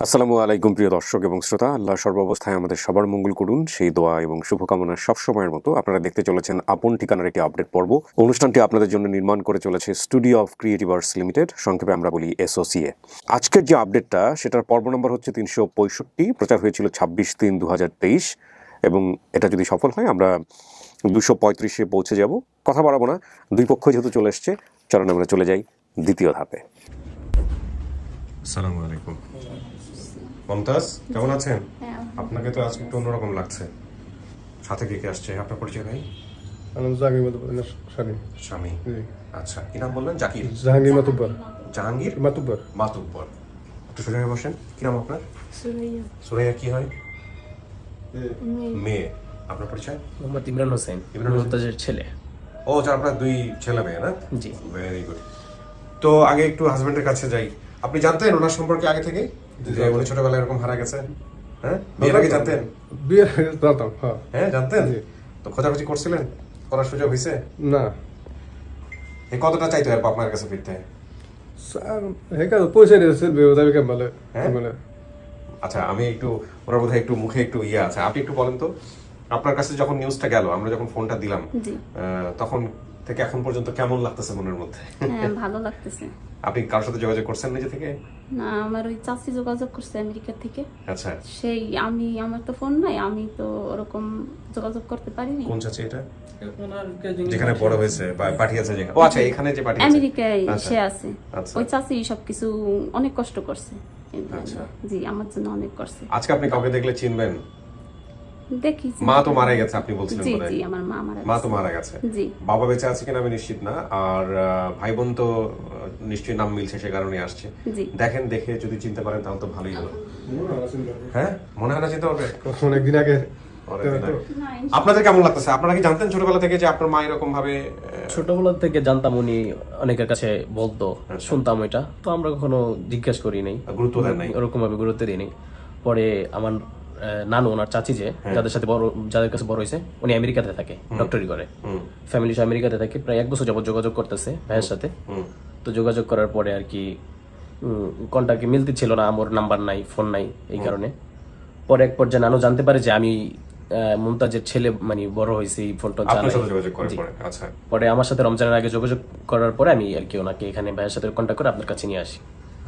আসসালামু আলাইকুম প্রিয় দর্শক এবং শ্রোতা, আল্লাহ সর্বাবস্থায় আমাদের সবার মঙ্গল করুন সেই দোয়া এবং শুভকামনা সবসময়ের মতো আপনারা দেখতে চলেছেন আপন ঠিকানার একটি আপডেট পর্ব। অনুষ্ঠানটি আপনাদের জন্য নির্মাণ করে চলেছে studio of creative arts limited, সংক্ষেপে আমরা বলি এসওসিএ। আজকের যে আপডেটটা সেটার পর্ব নম্বর হচ্ছে 365, প্রচার হয়েছিল 26/3/2023 এবং এটা যদি সফল হয় আমরা 235-এ পৌঁছে যাব। কথা বাড়াবো না, দুই পক্ষ যেহেতু চলে এসছে, চলুন আমরা চলে যাই দ্বিতীয় ধাপে। আসসালামু আলাইকুম মমতাজ, কেমন আছেন? আপনাকে তো আজকে একটু অন্যরকম লাগছে। সাথে কে কে আসছে? আপনার পরিচয় ভাই? জাহাঙ্গীর মাতুব্বর স্বামী। আচ্ছা, কি নাম বললেন? জাকির? জাহাঙ্গীর মাতুব্বর। জাহাঙ্গীর মাতুব্বর। মাতুব্বর। একটু সোজা হয়ে বসেন। কি নাম আপনার? সুরাইয়া। সুরাইয়া কি হয়? মেয়ে। আপনার পরিচয়? মোহাম্মদ ইমরান হোসেন, ইমরান হোসেন। মুমতাজের ছেলে। ও আচ্ছা, আপনার দুই ছেলে মেয়ে না? জি। Very good. তো আগে একটু হাজবেন্ডের কাছে যাই। আপনি জানতেন ওনার সম্পর্কে আগে থেকে যে উনি ছোটবেলায় এরকম হারা গেছে? হ্যাঁ, বিয়ের আগে জানতেন? বিয়ের আগে জানতাম, হ্যাঁ। হ্যাঁ, জানতেন? জি। তো খোঁজাখুঁজি করছিলেন? করার সুযোগ হয়েছে? না এই কতটা চাইতো আর আপনার কাছে ফিরতে? হেকা পয়সা নিয়েছে বেউদাবি কেমন হ্যাঁ? আচ্ছা, আমি একটু ওনার বোধহয় একটু মুখে একটু ইয়ে আছে, আপনি একটু বলেন তো আপনার কাছে যখন নিউজটা গেল, আমরা যখন ফোনটা দিলাম, জি। তখন থেকে এখন পর্যন্ত কেমন লাগতেছে মনের মধ্যে? হ্যাঁ, ভালো লাগতেছে। আপনি কারোর সাথে যোগাযোগ করছেন নিজে থেকে? না, আমার ওই চাচি যোগাযোগ করছে আমেরিকা থেকে। আচ্ছা, সেই আমার তো ফোন নাই, আমি তো ওরকম যোগাযোগ করতে পারিনি। কোন চাচি এটা? যেখানে বড় হয়েছে বা পাঠিয়েছে যেখানে? ও আচ্ছা, এখানে যে পাঠিয়েছে আমেরিকায় আচ্ছা। সে আছে। আচ্ছা। ওই চাচি সবকিছু অনেক কষ্ট করছে। আচ্ছা। জি, আমার জন্য অনেক করছে। আজকে আপনি কাউকে দেখলে চিনবেন? দেখি। মা তো মারা গেছে আপনি বলছিলেন জি বোধহয়। জি, আমার মা মারা মা গেছে। তো মারা গেছে। জি। বাবা বেঁচে আছে কিনা আমি নিশ্চিত না। আর ভাই বোন তো নিশ্চয়ই নাম মিলছে, সে কারণে আসছে। জি। দেখেন, দেখে যদি চিনতে পারেন তাহলে তো ভালোই হলো। হ্যাঁ, মনে হয় না চিনতে পারবে? অনেকদিন আগে। আপনাদের কেমন লাগতেছে? আপনারা কি জানতেন ছোটবেলা থেকে যে আপনার মা এরকম ভাবে? ছোটবেলা থেকে জানতাম, উনি অনেকের কাছে বলতো, আচ্ছা। শুনতাম এটা, তো আমরা কখনো জিজ্ঞেস করি নাই, গুরুত্ব দেন নাই? ওরকম ভাবে গুরুত্ব দিই নাই। পরে আমার নানু, ওনার চাচি যে যাদের সাথে বড়, যাদের কাছে বড় হয়েছে, উনি আমেরিকাতে থাকে, ডক্টরি করে, ফ্যামিলি সহ আমেরিকাতে থাকে। প্রায় 1 বছর যাবত যোগাযোগ করতেছে ভাইয়ের সাথে। তো যোগাযোগ করার পরে আর কি কন্টাক্টে মিলতে ছিল না, আমার নাম্বার নাই, ফোন নাই, এই কারণে পরে এক পর্যায়ে নানু জানতে পারে যে আমি মুমতাজের ছেলে, মানে বড় হয়েছে, এই ফোনটা আপনার সাথে যোগাযোগ করার পরে? আচ্ছা। পরে আমার সাথে রমজানের আগে যোগাযোগ করার পরে আমি আর কি ওনাকে এখানে ভাইয়ের সাথে কন্ট্যাক্ট করে আপনার কাছে নিয়ে আসি।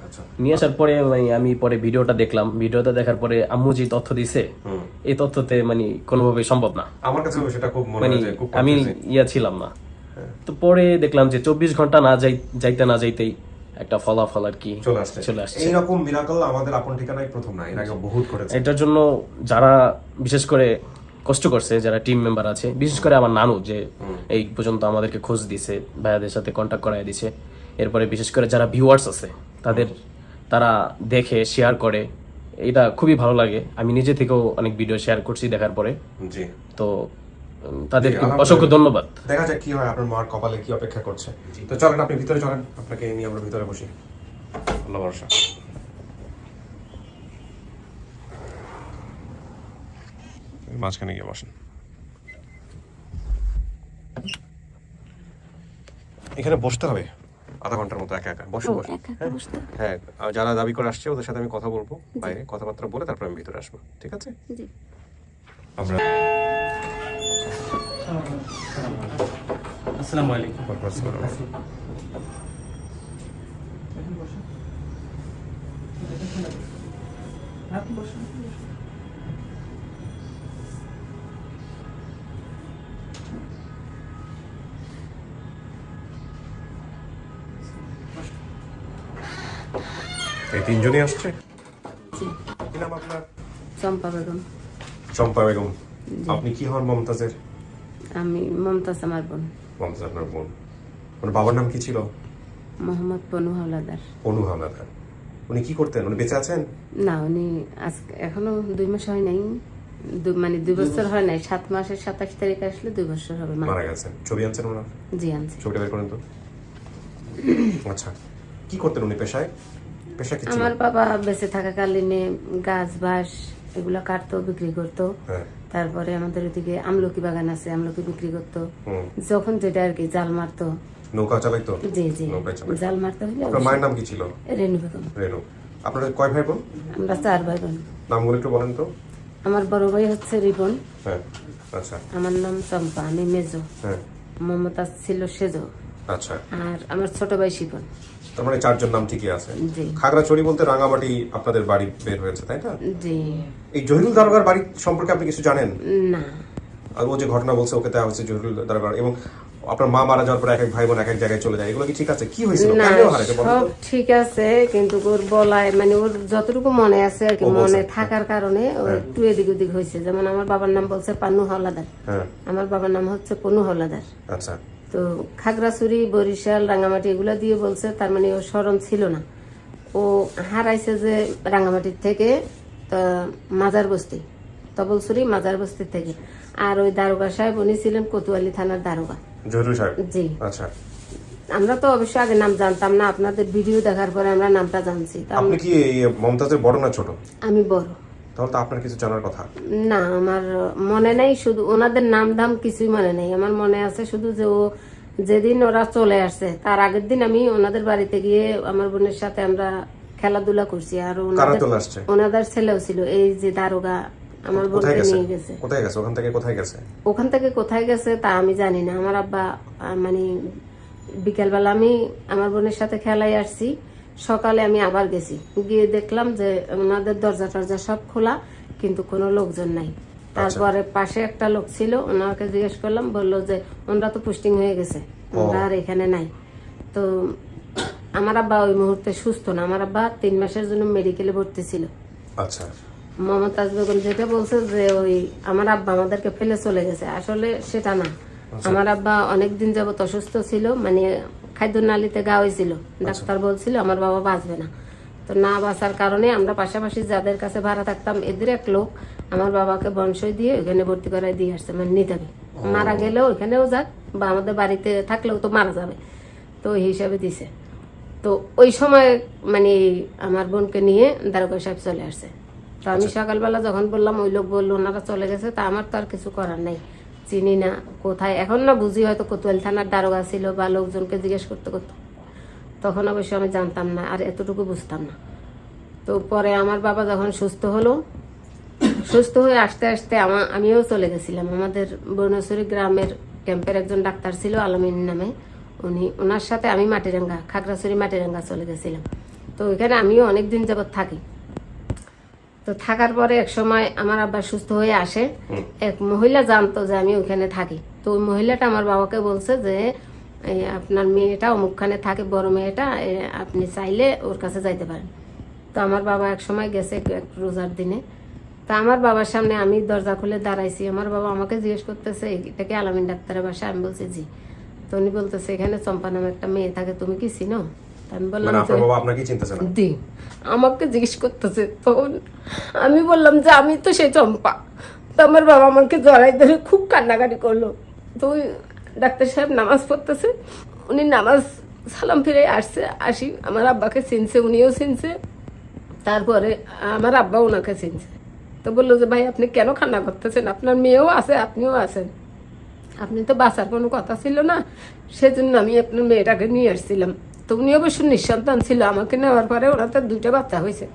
আচ্ছা। নিয়ে আসার পরে আমি পরে ভিডিওটা দেখলাম, ভিডিওটা দেখার পরে আম্মু যে তথ্য দিছে, এই তথ্যতে মানে কোনোভাবে সম্ভব না, আমার কাছে সেটা খুব মনে মানে হয় যে খুব আমি confusing। ছিলাম না। তো পরে দেখলাম যে 24 ঘন্টা না যাইতে না যাইতেই একটা ফলাফল আর কি চলে আসছে। আসছে। এইরকম মিরাকল আমাদের আপন ঠিকানায় প্রথম না, এর আগে বহুত করেছে। এটার জন্য যারা বিশেষ করে কষ্ট করছে, যারা টিম মেম্বার আছে, বিশেষ করে আমার নানু যে এই পর্যন্ত আমাদেরকে খোঁজ দিছে, ভাইয়াদের সাথে কন্ট্যাক্ট করাই দিছে। এরপরে বিশেষ করে যারা ভিউয়ার্স আছে তারা দেখে শেয়ার করে, এটা খুবই ভালো লাগে। আমি নিজে থেকেও অনেক ভিডিও শেয়ার করছি দেখার পরে। জি। তো তাদের আলহামদুলিল্লাহ। অসংখ্য ধন্যবাদ। দেখা যাক কি হয়, আপনার মার কপালে কি অপেক্ষা করছে। তো চলেন আপনি ভিতরে চলেন, আপনাকে নিয়ে আমরা ভিতরে বসি। আল্লাহ ভরসা। মাঝখানে গিয়ে বসেন। এখানে বসতে হবে আধা ঘন্টার মতো একা একা। বসুন ও, বসুন। একা একা বসতে? হ্যাঁ, আর যারা দাবি করে আসছে ওদের সাথে আমি কথা বলবো, বাইরে কথাবার্তা বলে তারপর আমি ভিতরে আসবো, ঠিক আছে? জি। আমরা আসসালামু আলাইকুম। এই তিনজনই আসছে। জি। কি নাম আপনার? চম্পা বেগম। চম্পা বেগম। আপনি কি হন মমতাজের? আমি মমতাজ আমার বোন। মমতাজ আপনার বোন। ওনার বাবার নাম কি ছিল? মোহাম্মদ পনু হাওলাদার। অনু হাওলাদার। উনি কি করতেন? উনি বেঁচে আছেন? না, উনি আজকে এখনো 2 মাস হয় নাই, মানে 2 বছর হয় নাই। 7 মাসের 27 তারিখ আসলে 2 বছর হবে। মারা গেছেন। ছবি আনছেন ওনার? জি, আনছি। ছবিটা বের করেন তো। আচ্ছা, কি করতেন উনি পেশায়? পেশা কি ছিল? আমার বাবা বেঁচে থাকাকালীনে গাছ বাঁশ এগুলো কাটতো, বিক্রি করতো। হ্যাঁ। তারপরে আমাদের ওদিকে আমলকি বাগান আছে, আমলকি বিক্রি করতো। যখন যেটা আর কি জাল মারতো। নৌকা চালাইতো? জি জি, নৌকায় চালাইতো। জাল মারতে হলে আপনার মায়ের নাম কি ছিল? রেনু বেগম। রেনু। আপনারা কয় ভাই বোন? আমরা 4 ভাই বোন। নামগুলো একটু বলেন তো। আমার বড় ভাই হচ্ছে রিপন, হ্যাঁ, আচ্ছা, আমার নাম চম্পা, আমি মেজো, হ্যাঁ, মমতাজ ছিল সেজো, আচ্ছা। আর আমার ছোট ভাই শিপন। তার মানে 4 জন নাম ঠিকই আছে। জি খাগড়াছড়ি বলতে রাঙামাটি আপনাদের বাড়ি বের হয়েছে, তাই না? জি। এই জহিরুল দারোগার বাড়ি সম্পর্কে আপনি কিছু জানেন? না, আর ও যে ঘটনা বলছে ওকে দেওয়া হচ্ছে জহিরুল দারোগার, এবং আপনার মা মারা যাওয়ার পরে এক এক ভাই বোন এক এক জায়গায় চলে যায়, এগুলো কি ঠিক আছে? কি হয়েছিল? না কেন হারাতে বলেন সব তো? ঠিক আছে, কিন্তু ওর বলায় মানে ওর যতটুকু মনে আছে আর কি, ও বলছে। মনে থাকার কারণে ও একটু এদিক ওদিক হয়েছে। যেমন আমার বাবার নাম বলছে পান্নু হাওলাদার, হ্যাঁ, আমার বাবার নাম হচ্ছে পনু হাওলাদার। আচ্ছা, তো খাগড়াছড়ি, বরিশাল, রাঙামাটি এগুলো দিয়ে বলছে, তার মানে ও স্মরণ ছিল না। ও হারাইছে যে রাঙামাটির থেকে মাজার বস্তি, তবলছড়ি মাজার বস্তি থেকে। আর ওই দারোগা সাহেব উনি ছিলেন কোতোয়ালি থানার দারোগা। জহিরুল সাহেব, জি, আচ্ছা। আমরা তো অবশ্যই আগে নাম জানতাম না, আপনাদের ভিডিও দেখার পরে আমরা নামটা জানছি। তো আপনি কি এই মমতাজের বড় না ছোট? আমি বড়। তাহলে তো আপনার কিছু জানার কথা। না, আমার মনে নাই, শুধু ওনাদের নাম ধাম কিছুই মনে নেই। আমার মনে আছে শুধু যে ও যেদিন ওরা চলে আসছে তার আগের দিন আমি ওনাদের বাড়িতে গিয়ে আমার বোনের সাথে আমরা খেলাধুলা করছি। আর কারা চলে আসছে? ওনাদের ছেলেও ছিল, এই যে দারোগা আমার কোথায় বোনকে গেছে? নিয়ে গেছে। কোথায় গেছে? ওখান থেকে কোথায় গেছে? ওখান থেকে কোথায় গেছে তা আমি জানি না। আমার আব্বা মানে বিকেলবেলা আমি আমার বোনের সাথে খেলায় আসছি, সকালে আমি আবার গেছি, গিয়ে দেখলাম যে ওনাদের দরজা টরজা সব খোলা, কিন্তু কোনো লোকজন নাই। তারপরে পাশে একটা লোক ছিল, ওনাকে জিজ্ঞেস করলাম, বললো যে ওনারা তো পোস্টিং হয়ে গেছে, ওনারা আর এখানে নাই। তো আমার আব্বা ওই মুহূর্তে সুস্থ না, আমার আব্বা 3 মাসের জন্য মেডিকেলে ভর্তি ছিল। আচ্ছা, মমতাজ বেগম যেটা বলছে যে ওই আমার আব্বা আমাদেরকে ফেলে চলে গেছে, আসলে সেটা না। আমার আব্বা অনেকদিন যাবত অসুস্থ ছিল, মানে খাদ্য নালীতে গা হয়েছিল, ডাক্তার বলছিল আমার বাবা বাঁচবে না। তো না বাঁচার কারণে আমরা পাশাপাশি যাদের কাছে ভাড়া থাকতাম এদের এক লোক আমার বাবাকে বংশই দিয়ে ওখানে ভর্তি করায় দিয়ে আসছে, মানে নিতাবে, মারা গেলেও ওখানেও যাক বা আমাদের বাড়িতে থাকলেও তো মারা যাবে, তো ওই হিসাবে দিছে। তো ওই সময় মানে আমার বোনকে নিয়ে দারোগা সাহেব চলে আসছে। তো আমি সকালবেলা যখন বললাম, ওই লোক বললো ওনারা চলে গেছে, তা আমার তো আর কিছু করার নাই, চিনি না কোথায়, এখন না বুঝি হয়তো কোতোয়ালি থানার দারোগা ছিল বা লোকজনকে জিজ্ঞেস করতে করতে, তখন অবশ্য আমি জানতাম না, আর এতটুকু বুঝতাম না। তো পরে আমার বাবা যখন সুস্থ হলো, সুস্থ হয়ে আসতে আসতে আমিও চলে গেছিলাম। আমাদের বর্ণেশ্বরী গ্রামের ক্যাম্পের একজন ডাক্তার ছিল আলমিন নামে, ওনার সাথে আমি মাটিরাঙ্গা, খাগড়াছড়ি মাটিরাঙ্গা চলে গেছিলাম। তো ওইখানে আমিও অনেকদিন যাবৎ থাকি। তো থাকার পরে এক সময় আমার আব্বা সুস্থ হয়ে আসে, এক মহিলা জানতো যে আমি ওখানে থাকি। তো ওই মহিলাটা আমার বাবাকে বলছে যে আপনার মেয়েটা অমুকখানে থাকে, বড় মেয়েটা, আপনি চাইলে ওর কাছে যাইতে পারেন। তো আমার বাবা এক সময় গেছে এক রোজার দিনে। তা আমার বাবার সামনে আমি দরজা খুলে দাঁড়াইছি, আমার বাবা আমাকে জিজ্ঞেস করতেছে এটা কি আলামিন ডাক্তারের বাসা? আমি বলছি জি। তো উনি বলতেছে এখানে চম্পা নামে একটা মেয়ে থাকে, তুমি কি চিনো? আমি বললাম জি। আমাকে জিজ্ঞেস করতেছে, তখন আমি বললাম যে আমি তো সেই চম্পা। তো আমার বাবা আমাকে জড়াই ধরে খুব কান্নাকাটি করলো। তো ওই ডাক্তার সাহেব নামাজ পড়তেছে, উনি নামাজ সালাম ফিরে আসি আমার আব্বাকে চিনছে, উনিও চিনছে, তারপরে আমার আব্বা ওনাকে চিনছে। তো বললো যে ভাই আপনি কেন কান্না করতেছেন, আপনার মেয়েও আছে, আপনিও আছেন, আপনি তো বাঁচার কোনো কথা ছিল না, সেজন্য আমি আপনার মেয়েটাকে নিয়ে আসছিলাম। তো উনি অবশ্য নিঃসন্তান ছিল, আমাকে নেওয়ার পরে ওনার তো 2টা বাচ্চা হয়েছে।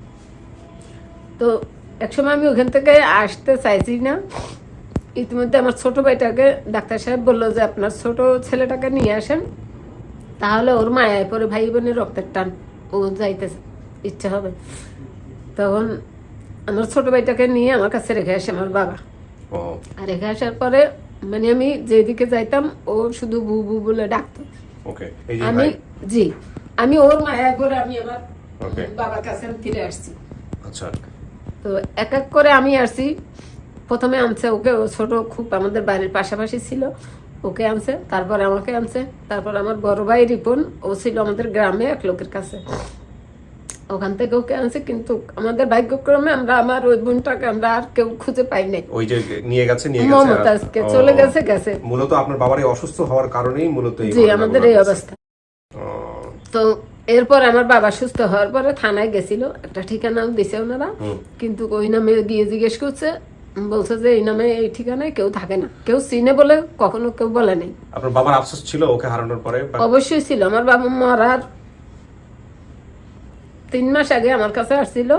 তো একসময় আমি ওখান থেকে আসতে চাইছি না, ইতিমধ্যে আমার ছোট ভাইটাকে ডাক্তার সাহেব বললো যে আপনার ছোট ছেলেটাকে নিয়ে আসেন, তাহলে ওর মায়ায় পরে ভাই বোনের রক্তের টান, ও যাইতে ইচ্ছা হবে। তখন আমার ছোট ভাইটাকে নিয়ে আমার কাছে রেখে আসে আমার বাবা। আর রেখে আসার পরে মানে আমি যেদিকে যাইতাম ও শুধু বু বু বলে ডাকতো। আমি জি, আমি ওর মায়ায় করে আমি আমার বাবার কাছে ফিরে আসছি। আচ্ছা। তো এক এক করে আমি আসছি, প্রথমে আনছে ওকে, ও ছোট খুব আমাদের বাড়ির পাশাপাশি ছিল, ওকে আনছে, তারপরে আমাকে আনছে, তারপর আমার বড় ভাই রিপন, ও ছিল আমাদের গ্রামে এক লোকের কাছে, ওখান থেকে ওকে আনছে। কিন্তু আমাদের ভাগ্যক্রমে আমরা আমার ওই বোনটাকে আমরা আর কেউ খুঁজে পাই নাই। ওই যে নিয়ে গেছে মমতাজকে চলে গেছে মূলত আপনার বাবার এই অসুস্থ হওয়ার কারণেই মূলত জি আমাদের এই অবস্থা। তো এরপর আমার বাবা সুস্থ হওয়ার পরে থানায় গেছিল, একটা ঠিকানাও দিছে ওনারা, কিন্তু ওই নামে গিয়ে জিজ্ঞেস করছে, বলছে যে এই নামে এই ঠিকানায় কেউ থাকে না, কেউ চিনে বলে কখনো কেউ বলে নাই। আপনার বাবার আফসোস ছিল ওকে হারানোর পরে? অবশ্যই ছিল। আমার বাবা মারার 3 মাস আগে আমার কাছে আসছিল,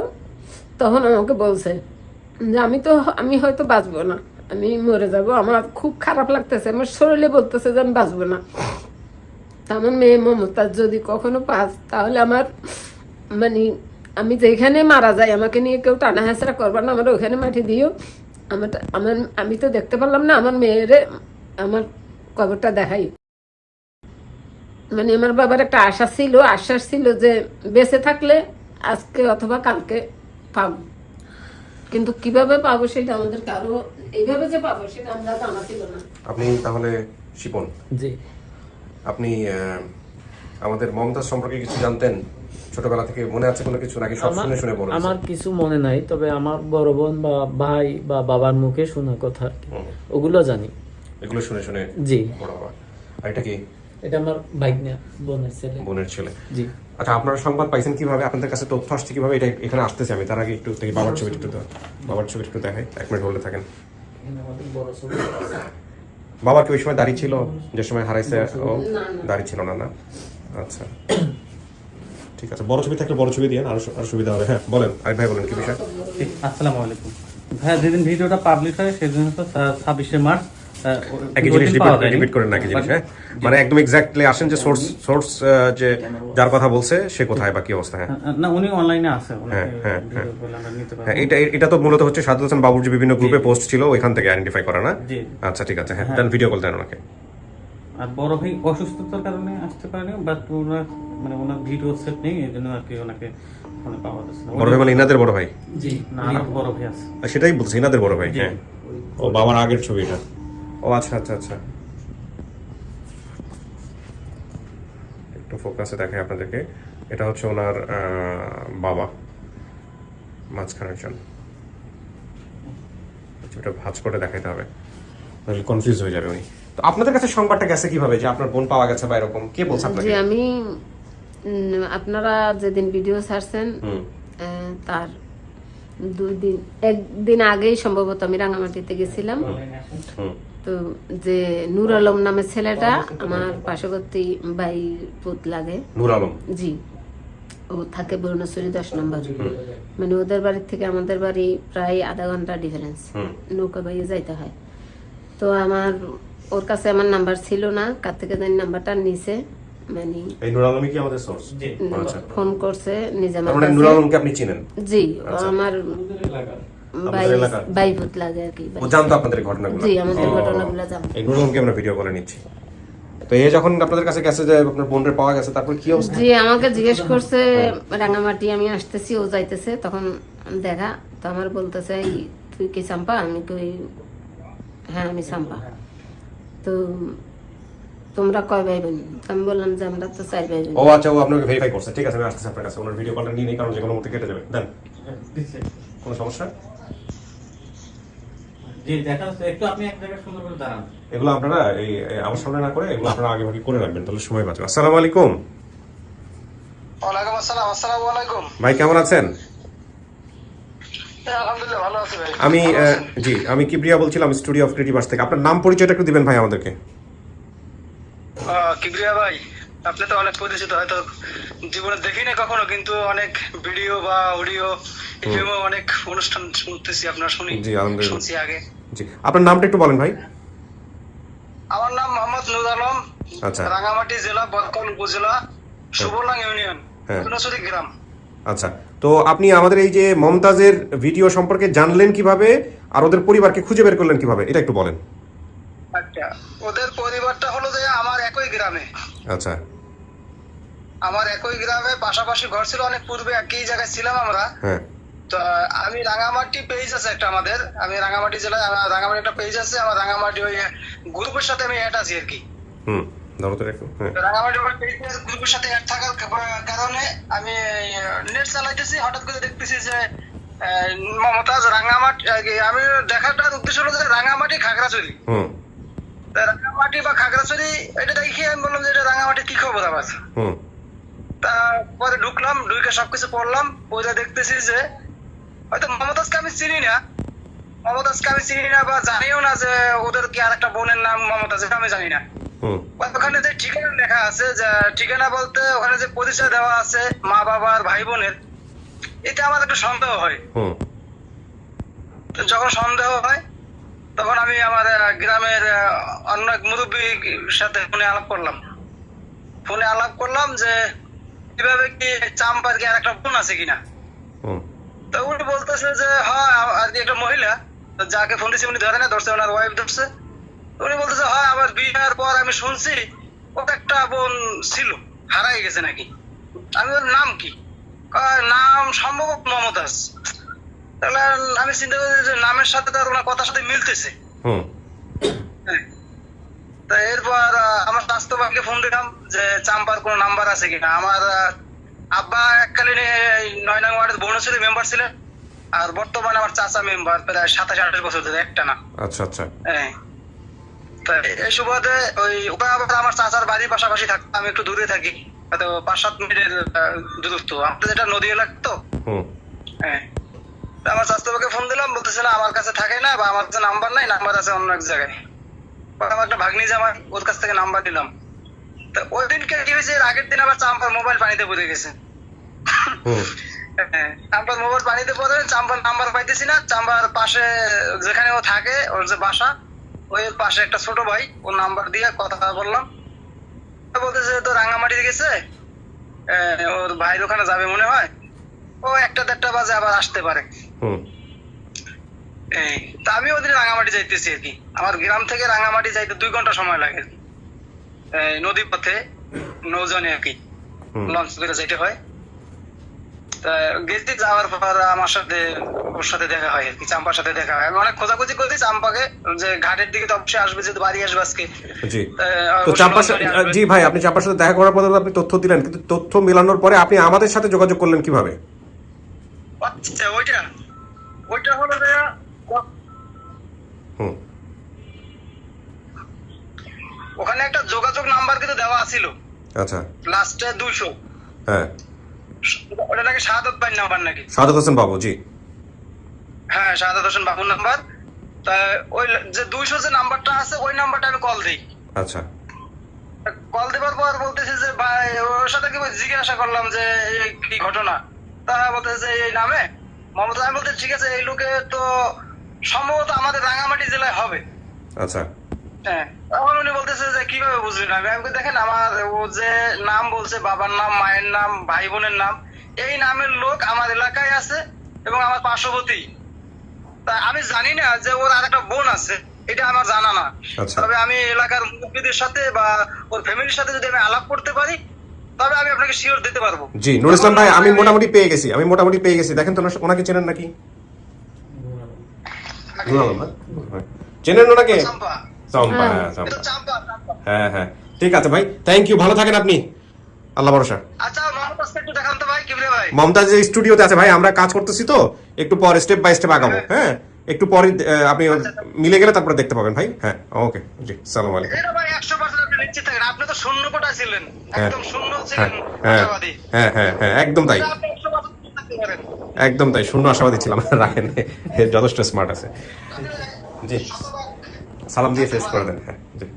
তখন আমাকে বলছে যে আমি হয়তো বাঁচবো না, আমি মরে যাব, আমার খুব খারাপ লাগতেছে, আমার শরীরে বলতেছে যে আমি বাঁচবো না। তা আমার মেয়ে মমতাজ যদি কখনো পাস, তাহলে আমার মানে আমি যেখানে মারা যাই আমাকে নিয়ে কেউ টানা হেঁচড়া করবার না, আমার ওখানে মাটি দিও। আমি তো দেখতে পারলাম না, আমার মেয়েরে আমার কবরটা দেখাই। মানে আমার বাবার একটা আশ্বাস ছিল যে বেঁচে থাকলে আজকে অথবা কালকে পাবো, কিন্তু কিভাবে পাবো সেটা আমাদের কারো, এইভাবে যে পাবো সেটা আমরা জানা ছিল না। আপনি তাহলে শিপন, জি আপনি আমাদের মমতাজ সম্পর্কে কিছু জানতেন ছোটবেলা থেকে? মনে আছে কোনো কিছু, নাকি সব শুনে শুনে বড় হয়েছেন? আমার কিছু মনে নাই, তবে আমার বড় বোন বা ভাই বা বাবার মুখে শোনা কথা আর কি, ওগুলো জানি। এগুলো শুনে শুনে জি। বড় হওয়া। আর এটা কি? এটা আমার ভাগ্নে, বোনের ছেলে। বোনের ছেলে। জি। আচ্ছা, আপনারা সংবাদ পাইছেন কিভাবে? আপনাদের কাছে তথ্য আসছে কিভাবে? এটা এখানে আসতেছে, আমি তার আগে একটু দেখি বাবার ছবিটা একটু দেখাই। 1 মিনিট হোল্ডে থাকেন। আমাদের বড় ছবি। বাবার কি ওই সময় দাড়ি ছিল যে সময় হারাইছে? ও দাড়ি ছিল না, না? আচ্ছা, ঠিক আছে। বড় ছবি থাকলে বড় ছবি দিয়ে আরো সুবিধা হবে। হ্যাঁ বলেন, আরিফ ভাই বলেন কি বিষয়? আসসালামু আলাইকুম ভাইয়া, যেদিন ভিডিওটা পাবলিশ হয় সেদিন হচ্ছে 26শে মার্চ। একই জিনিস রিপিট করেন না, একই জিনিস। হ্যাঁ, মানে একদম এক্স্যাক্টলি আসেন যে সোর্স যে যার কথা বলছে সে কোথায় বা কি অবস্থা। হ্যাঁ না, উনি অনলাইনে আছে, হ্যাঁ, এটা তো মূলত হচ্ছে সাদত হাসান বাবুর যে বিভিন্ন গ্রুপে পোস্ট ছিল ওইখান থেকে আইডেন্টিফাই করা, না? জি। আচ্ছা, ঠিক আছে। হ্যাঁ, দেন ভিডিও কল দেন ওনাকে। আর বড় ভাই অসুস্থতার কারণে আসতে পারেনি, বাট ওনার ভিডিও সেট নেই, এই জন্য আর কি ওনাকে ফোনে পাওয়া যাচ্ছে না। বড় ভাই মানে ইনাদের বড় ভাই? জি, না, আমার বড় ভাই আছে। সেটাই বলছি, ইনাদের বড় ভাই। হ্যাঁ, ও বাবার আগের ছবি এটা। ও আচ্ছা আচ্ছা আচ্ছা, একটু ফোকাসে দেখাই আপনাদেরকে। এটা হচ্ছে ওনার বাবা, মাঝখানে একজন। এটা ভাঁজ করে দেখাইতে হবে, তাহলে কনফিউজ হয়ে যাবে উনি। তো আপনাদের কাছে সংবাদটা গেছে কিভাবে যে আপনার বোন পাওয়া গেছে বা এরকম? কে বলছে আপনাকে? যে আমি আপনারা যেদিন ভিডিও ছাড়ছেন তার 2 দিন 1 দিন আগেই সম্ভবত আমি রাঙামাটিতে গেছিলাম। তো যে নূর আলম নামের ছেলেটা আমার পার্শ্ববর্তী ভাই পুত লাগে। নূর আলম? জি, ও থাকে বরুণেশ্বরী 10 নম্বর। মানে ওদের বাড়ির থেকে আমাদের বাড়ি প্রায় আধা ঘন্টা ডিফারেন্স, নৌকা বাইয়ে যাইতে হয়। তো ওর কাছে আমার নাম্বার ছিল না, কার থেকে জানি নাম্বারটা নিছে, মানে এই নূর আলমই কি আমাদের সোর্স? আচ্ছা, ফোন করছে নিজে আমার মানে নূর আলমকে আপনি চিনেন? জি, আমার ভাই ভূত লাগে আর কি। ও জানতো আপনাদের ঘটনাগুলো? জি, আমাদের ঘটনাগুলো জানতো। এই নূর আলমকে আমরা ভিডিও কলে নিচ্ছি। তো এই যখন আপনাদের কাছে গেছে যে আপনার বোনের পাওয়া গেছে, তারপর কি অবস্থা? জি, আমাকে জিজ্ঞেস করছে রাঙামাটি আমি আসতেছি, ও যাইতেছে, তখন দেখা তো আমার বলতেছে তুই কি চাম্পা? আমি কই হ্যাঁ আমি চাম্পা। তো তোমরা কয় ভাই বোন? আমি বললাম যে আমরা তো 4 ভাই বোন। ও আচ্ছা, ও আপনাকে ভেরিফাই করছে। ঠিক আছে, আমি আসতেছি আপনার কাছে। ওনার ভিডিও কলটা নিয়ে নেই, কারণ যে কোনো মুহূর্তে কেটে যাবে। দেন, কোনো সমস্যা? জি, দেখা যাচ্ছে। একটু আপনি এক জায়গায় সুন্দর করে দাঁড়ান। এগুলো আপনারা এই আমার সামনে না করে এগুলো আপনারা আগে ভাগে করে রাখবেন, তাহলে সময় বাঁচবে। আসসালামু আলাইকুম। ওয়ালাইকুম আসসালাম। আসসালামু আলাইকুম ভাই, কেমন আছেন? আলহামদুলিল্লাহ ভালো আছি ভাই। আমি জি, আমি কিবরিয়া বলছিলাম স্টুডিও অফ ক্রিয়েটিভার্স থেকে। আপনার নাম পরিচয়টা একটু দিবেন ভাই আমাদেরকে। কিবরিয়া ভাই, আপনি তো অনেক পরিচিত, হয়তো জীবনে দেখি না কখনো, কিন্তু অনেক ভিডিও বা অডিও এফএমও অনেক অনুষ্ঠান শুনতেছি আপনার, জি, আলহামদুলিল্লাহ। শুনছি আগে। জি, আপনার নামটা একটু বলেন ভাই। আমার নাম মোহাম্মদ নূর আলম। আচ্ছা। রাঙামাটি জেলা, বদকাল উপজেলা, সুবর্ণাং ইউনিয়ন, হ্যাঁ। কুনাছড়ি গ্রাম। আচ্ছা, তো আপনি আমাদের এই যে মমতাজের ভিডিও সম্পর্কে জানলেন কিভাবে, আর ওদের পরিবারকে খুঁজে বের করলেন কিভাবে, এটা একটু বলেন। আচ্ছা, ওদের পরিবারটা হলো যে আমার একই গ্রামে। আচ্ছা, আমার একই গ্রামে, পাশাপাশি ঘর ছিল, অনেক পূর্বে একই জায়গায় ছিলাম আমরা। হ্যাঁ। তো আমি রাঙামাটি পেজ আছে একটা আমাদের, আমি রাঙামাটি জেলায়, আমার রাঙামাটি একটা পেজ আছে, আমার রাঙামাটি ওই গ্রুপের সাথে আমি অ্যাড আছি আর কি। ধরো তো একটু। হ্যাঁ। তো রাঙামাটি পেজের গ্রুপের সাথে অ্যাড থাকার কারণে আমি নেট চালাইতেছি, হঠাৎ করে দেখতেছি যে মমতাজ রাঙামাটি, আমি দেখাটার উদ্দেশ্য হলো যে রাঙামাটি খাগড়াছড়ি। রাঙামাটি বা খাগড়াছড়ি এটা দেখি আমি বললাম যে এটা রাঙামাটি কি খবর আমার। তারপরে ঢুকলাম, ঢুকে সবকিছু পড়লাম, পড়ে দেখতেছি যে হয়তো মমতাজকে আমি চিনি না, বা জানিও না যে ওদের কি আর একটা বোনের নাম মমতাজ, আমি জানি না। ওখানে যে ঠিকানা লেখা আছে, যে ঠিকানা বলতে ওখানে যে পরিচয় দেওয়া আছে মা বাবার ভাই বোনের, এতে আমার একটা সন্দেহ হয়। হুম তো যখন সন্দেহ হয় তখন আমি আমার গ্রামের অন্য এক মুরব্বীর সাথে ফোনে আলাপ করলাম যে কিভাবে কি চাম্পার কি আর একটা বোন আছে কিনা। হুম তো উনি বলতেছে যে হ্যাঁ আর কি একটা মহিলা, তো যাকে ফোন দিয়েছি উনি ধরে না, ধরছে ওনার ওয়াইফ ধরছে। উনি বলতেছে হয় আমার বিয়ের পর আমি শুনছি ওর একটা বোন ছিল, হারাই গেছে নাকি। আমি ওর নাম কি, নাম সম্ভবত মমতাজ। তাহলে আমি চিন্তা করি যে নামের সাথে তার ওনার কথার সাথে মিলতেছে। হুম তা এরপর আমার স্বাস্থ্য ভাইকে ফোন দিলাম যে চাম্পার কোনো নাম্বার আছে কিনা। আমার আব্বা এককালীন 9 নং ওয়ার্ডের বনশ্রী মেম্বার ছিলেন, আর বর্তমানে আমার চাচা মেম্বার প্রায় 27-28 বছর ধরে একটা না। আচ্ছা আচ্ছা হ্যাঁ, তা এই সুবাদে ওরা আবার আমার চাচার বাড়ির পাশাপাশি থাকতো, আমি একটু দূরে থাকি, হয়তো 5-7 মিনিটের দূরত্ব। আমাদের যেটা নদী এলাকা তো। হুম হ্যাঁ, তা আমার স্বাস্থ্যবাকে ফোন দিলাম, বলতেছে না আমার কাছে থাকে না, বা আমার কাছে নাম্বার নাই, নাম্বার আছে অন্য এক জায়গায়। আমার একটা ভাগ্নি জামাই, ওর কাছ থেকে নাম্বার দিলাম। তা ওই দিনকে কি হয়েছে, এর আগের দিন আবার চাম্পার মোবাইল পানিতে পড়ে গেছে। হ্যাঁ, চাম্পার মোবাইল পানিতে পড়ে, চাম্পার নাম্বার পাইতেছি না। চাম্পার পাশে যেখানে ও থাকে, ওর যে বাসা, ওই পাশে একটা ছোট ভাই, ওর নাম্বার দিয়ে কথা বললাম। বলতেছে তো রাঙ্গামাটি গেছে, ওর ভাইয়ের ওখানে যাবে মনে হয়, ও 1-1:30 বাজে আবার আসতে পারে। হুম এই তা আমি ওদিন রাঙ্গামাটি যাইতেছি আর কি। আমার গ্রাম থেকে রাঙ্গামাটি যাইতে 2 ঘন্টা সময় লাগে নদী পথে, নৌজনে আর কি, লঞ্চ করে যাইতে হয়। তা গেছি, যাওয়ার পর আমার সাথে ওর সাথে দেখা হয় আর কি, চাম্পার সাথে দেখা হয়। আমি অনেক খোঁজাখুঁজি করছি চাম্পাকে, যে ঘাটের দিকে তো অবশ্যই আসবে, যেহেতু বাড়ি আসবে আজকে। জি তো চাম্পার জি ভাই, আপনি চাম্পার সাথে দেখা করার পর আপনি তথ্য দিলেন, কিন্তু তথ্য মেলানোর পরে আপনি আমাদের সাথে যোগাযোগ করলেন কিভাবে? আচ্ছা, ওইটা হলো যে হুম ওখানে একটা যোগাযোগ নাম্বার কিন্তু দেওয়া ছিল, আচ্ছা লাস্টে 200। হ্যাঁ, ওটা নাকি শাহাদত ভাইয়ের নাম্বার নাকি। সাদাত হোসেন বাবু, জি হ্যাঁ, শাহাদত হোসেন বাবুর নাম্বার। তা ওই যে 200 যে নাম্বারটা আছে, ওই নাম্বারটা আমি কল দিই। আচ্ছা কল দেওয়ার পর বলতেছে যে ভাই, ওর সাথে কি জিজ্ঞাসা করলাম যে এই কি ঘটনা। তারা বলতেছে যে এই নামে মমতা। আমি বলতে ঠিক আছে, এই লোকে তো সম্ভবত আমাদের রাঙ্গামাটি জেলায় হবে। আচ্ছা হ্যাঁ, তখন উনি বলতেছে যে কিভাবে বুঝলেন। আমি দেখেন, আমার ও যে নাম বলছে, বাবার নাম, মায়ের নাম, ভাই বোনের নাম, এই নামের লোক আমার এলাকায় আছে এবং আমার পার্শ্ববর্তী। তা আমি জানি না যে ওর আর একটা বোন আছে, এটা আমার জানা না। আচ্ছা। তবে আমি এলাকার মুরব্বীদের সাথে বা ওর ফ্যামিলির সাথে যদি আমি আলাপ করতে পারি, তবে আমি আপনাকে শিওর দিতে পারবো। জি নুর ইসলাম ভাই, আমি মোটামুটি পেয়ে গেছি। দেখেন তো ওনাকে চেনেন নাকি? নুর আলম না? হ্যাঁ। চেনেন ওনাকে? চাম্পা। চাম্পা, হ্যাঁ এটা চাম্পা। চাম্পা। হ্যাঁ ঠিক আছে ভাই, থ্যাংক ইউ, ভালো থাকেন আপনি, আল্লাহ ভরসা। আচ্ছা, মমতাজকে একটু দেখান তো ভাই, কিবরে ভাই। মমতাজ স্টুডিওতে আছে ভাই, আমরা কাজ করতেছি তো, একটু পরে স্টেপ বাই স্টেপ আগাবো। হ্যাঁ, একটু পরে আপনি মিলে গেলে তারপরে দেখতে পাবেন ভাই। হ্যাঁ ওকে, জি, সালাম আলাইকুম। এটা ভাই 100% আপনি নিশ্চিত থাকেন, আপনি তো শূন্য কোটায় ছিলেন, হ্যাঁ একদম শূন্য ছিলেন, হ্যাঁ আশাবাদী। হ্যাঁ একদম তাই, আপনি 100% নিশ্চিত থাকতে পারেন। একদম তাই, শূন্য আশাবাদী ছিলাম। রাখেন, যথেষ্ট স্মার্ট আছে। জি, সালাম দিয়ে শেষ করে দেন। হ্যাঁ জি।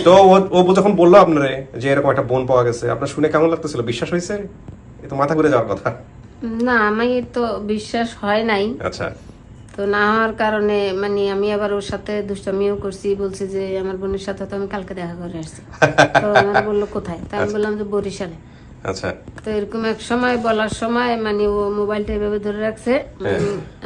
তো ও যখন বললো আপনারে যে এরকম একটা বোন পাওয়া গেছে, আপনার শুনে কেমন লাগতেছিল? বিশ্বাস হয়েছে? এ তো মাথা ঘুরে যাওয়ার কথা। না, আমি তো বিশ্বাস হয় নাই। আচ্ছা তো না হওয়ার কারণে মানে আমি আবার ওর সাথে দুষ্টামিও করছি, বলছি যে আমার বোনের সাথে তো আমি কালকে দেখা করে আসছি। তো আমার বললো কোথায়, তা আমি বললাম যে বরিশালে। আচ্ছা তো এরকম এক সময় বলার সময় মানে ও মোবাইলটা এভাবে ধরে রাখছে,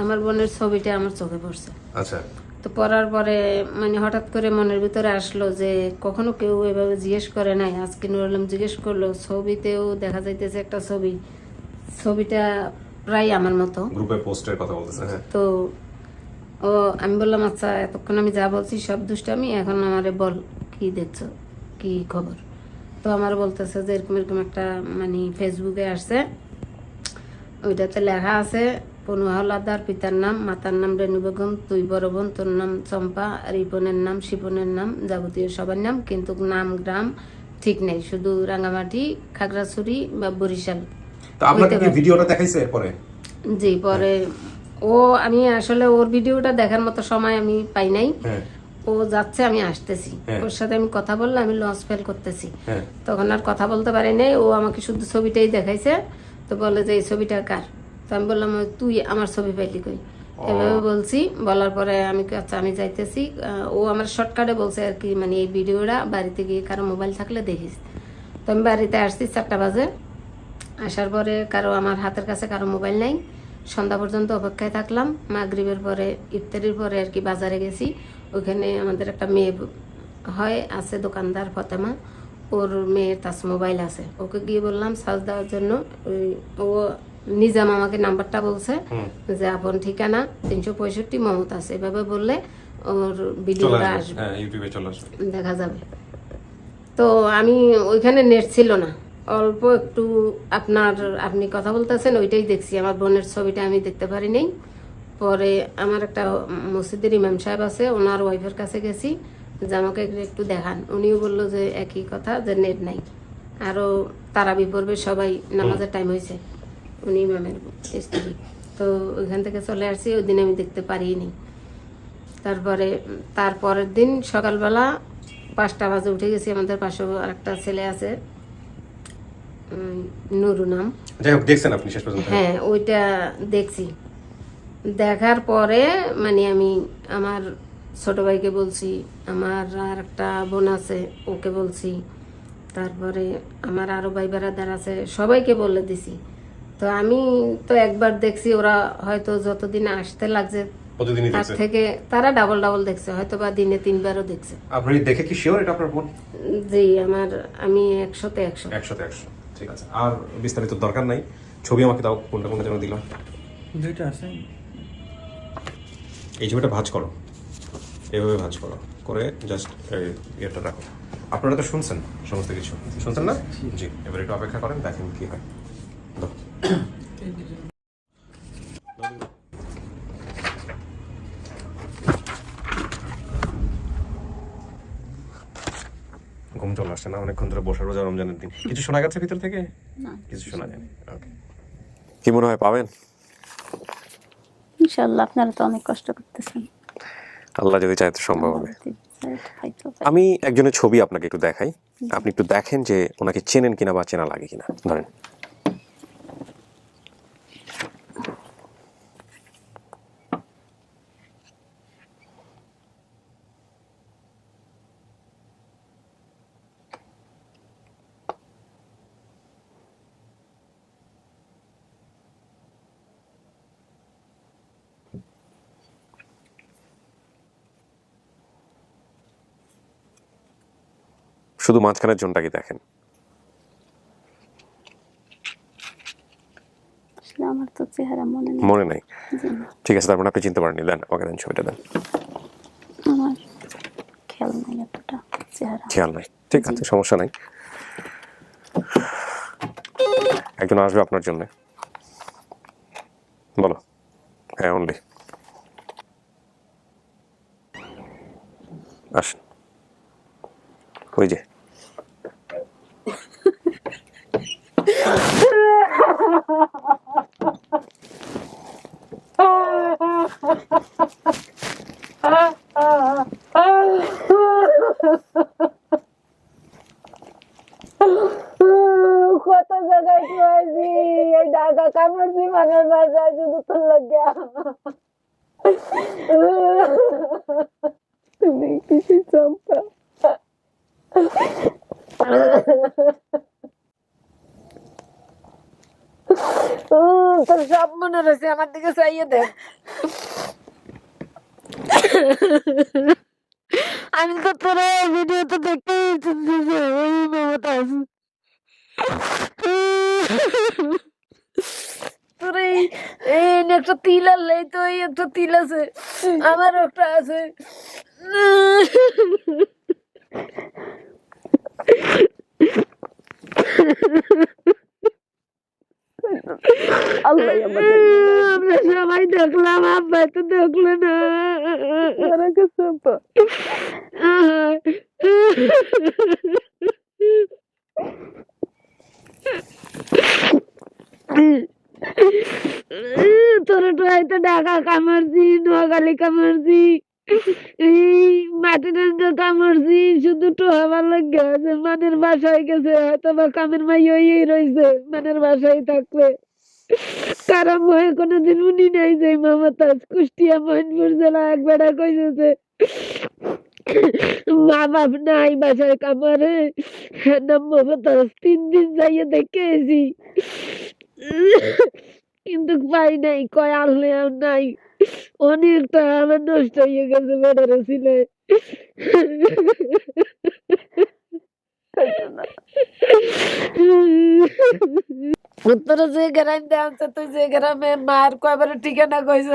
আমার বোনের ছবিটা আমার চোখে পড়ছে। আচ্ছা তো পড়ার পরে মানে হঠাৎ করে মনের ভিতরে আসলো যে কখনো কেউ এভাবে জিজ্ঞেস করে নাই, আজকে নুর আলম জিজ্ঞেস করলো। ছবিতেও দেখা যাইতেছে একটা ছবিটা প্রায় আমার মতো, গ্রুপে পোস্টের কথা বলতেছে। হ্যাঁ তো ও আমি বললাম আচ্ছা এতক্ষণ আমি যা বলছি সব দুষ্টামি, এখন আমারে বল কি দেখছো, কি খবর। তো আমার বলতেছে যে এরকম একটা মানে ফেসবুকে আসছে, ওইটাতে লেখা আছে পনু হাওলাদার, পিতার নাম, মাতার নাম রেণু বেগম, তুই বড় বোন, তোর নাম চম্পা, রিপনের নাম, শিপনের নাম, যাবতীয় সবার নাম, কিন্তু নাম গ্রাম ঠিক নেই, শুধু রাঙ্গামাটি, খাগড়াছড়ি বা বরিশাল। তো আপনাকে কি ভিডিওটা দেখাইছে পরে? জি, পরে আমি আসলে ওর ভিডিওটা দেখার মতো সময় আমি পাই নাই। হ্যাঁ ও যাচ্ছে, আমি আসতেছি, ওর সাথে আমি কথা বললে আমি লঞ্চ ফেল করতেছি, তখন আর কথা বলতে পারি নাই। ও আমাকে শুধু ছবিটাই দেখাইছে, তো বলে যে এই ছবিটা কার। আমি বললাম তুই আমার ছবি পাইলি কই, এভাবে বলছি। বলার পরে আমি আচ্ছা আমি যাইতেছি। ও আমার শর্টকাটে বলছে আর কি, মানে এই ভিডিওটা বাড়িতে গিয়ে কারো মোবাইল থাকলে দেখিস। তো আমি বাড়িতে আসছি 4টা বাজে। আসার পরে আমার হাতের কাছে কারো মোবাইল নাই। সন্ধ্যা পর্যন্ত অপেক্ষায় থাকলাম। মাগরিবের পরে ইফতারির পরে আর কি বাজারে গেছি। ওইখানে আমাদের একটা মেয়ে হয় আছে দোকানদার ফতেমা, ওর মেয়ের টাচ মোবাইল আছে। ওকে গিয়ে বললাম সার্চ দেওয়ার জন্য। ও নিজাম আমাকে নাম্বারটা বলছে যে আপন ঠিকানা 365 মমতা আছে, এভাবে বললে ওর ভিডিওটা আসবে, ইউটিউবে চলে আসবে, দেখা যাবে। তো আমি ওইখানে নেট ছিল না, অল্প একটু আপনি কথা বলতেছেন ওইটাই দেখছি। আমার বোনের ছবিটা আমি দেখতে পারি নাই। পরে আমার একটা মসজিদের ইমাম সাহেব আছে, ওনার ওয়াইফের কাছে গেছি যে আমাকে একটু দেখান। উনিও বললো যে একই কথা, যে নেট নাই, আরও তারাবি পড়বে, সবাই নামাজের টাইম হয়েছে, উনি ইমামের স্ত্রী। তো ওইখান থেকে চলে আসছি, ওই দিন আমি দেখতে পারিনি। তারপরের দিন সকালবেলা 5টা বাজে উঠে গেছি। আমাদের পাশে আরেকটা ছেলে আছে, নুরু নাম। যাই হোক, দেখছেন আপনি শেষ পর্যন্ত? হ্যাঁ, ওইটা দেখছি। দেখার পরে মানে আমি আমার ছোট ভাইকে বলছি, আমার আর একটা বোন আছে ওকে বলছি, তারপরে আমার আরো ভাই বেড়াদার আছে, সবাইকে বলে দিছি। তো আমি তো একবার দেখছি, ওরা হয়তো যতদিন আসতে লাগছে প্রতিদিনই তার দেখছেন? থেকে তারা ডাবল দেখছে, হয়তো বা দিনে 3বারও দেখছে। আপনি দেখে কি শিওর এটা আপনার বোন? জি, আমি 100-তে 100। 100-তে 100। ঠিক আছে, আর বিস্তারিত দরকার নাই। ছবি আমাকে দাও, কোনটা কোনটা যেন দিলাম। দুইটা আছে। এই ছবিটা ভাঁজ করো, এইভাবে ভাঁজ করো, করে জাস্ট ইয়েটা রাখো। আপনারা তো শুনছেন সমস্ত কিছু, শুনছেন না? জি, এবার একটু অপেক্ষা করেন, দেখেন কি হয়। দাও। ঘুম চলে আসছে না? অনেকক্ষণ ধরে বসে, রোজা রমজানের দিন। কিছু শোনা গেছে ভিতর থেকে? কিছু শোনা যায়নি। ওকে, কি মনে হয় পাবেন? ইনশাআল্লাহ। আপনারা তো অনেক কষ্ট করতেছেন, আল্লাহ যদি চায় তো সম্ভব হবে। হয়তো আমি একজনের ছবি আপনাকে একটু দেখাই, আপনি একটু দেখেন যে ওনাকে চেনেন কিনা বা চেনা লাগে কিনা। ধরেন, শুধু মাঝখানের জনটাকে দেখেন। আসলে আমার তো চেহারা মনে নেই। মনে নাই? জি না, ঠিক আছে, তার মানে আপনি চিনতে পারেননি। দেন আমাকে, দেন ছবিটা দেন। আমার খেয়াল নাই এতটা চেহারা। খেয়াল নাই? ঠিক আছে, সমস্যা নাই। একজন আসবে আপনার জন্য। বলো। হ্যাঁ, অনলি আসেন। ওই যে কত জায়গায় খুঁজছি, এই ঢাকা কামড়ছি, মানের বাসায় শুধু তোর লাগিয়া। তুমি কিছু চম্পা, তোর সব মনে রয়েছে, আমার দিকে চাইয়ে দেখ। আমি তো তোর ভিডিও তো দেখতেই ওই মমতা আছে। তোর এই একটা তিল আনলে তো, এই একটা তিল আছে, আমারও একটা আছে। আল্লাহ আমাদের, আমরা সবাই দেখলাম, আব্বাই তো দেখলো না। তোর তো ঢাকা কামড়ছি, নোয়াখালী কামড়ছি, এই মাটিগঞ্জ কামড়ছি, শুধু টোহাবার লাগে আছে। মানের বাসায় গেছে, হয়তো বা কামের মাই রয়েছে, মানের বাসায় থাকবে। কারণ মই কোনোদিন শুনি নাই যে মমতাজ কুষ্টিয়া মহিনপুর জেলা এক বেড়া কইছে মা বাপ নাই বাসায় কামারে নাম মমতাজ 3 দিন যাইয়ে দেখে এসি কিন্তু পাই নাই কয় আনলে আর নাই অনেকটা আমার নষ্ট হয়ে গেছে বেড়ারে ছিলে তোরা যে গ্রাম দেওয়া তুই যে গ্রামে মার কয়বার ঠিকানা কইস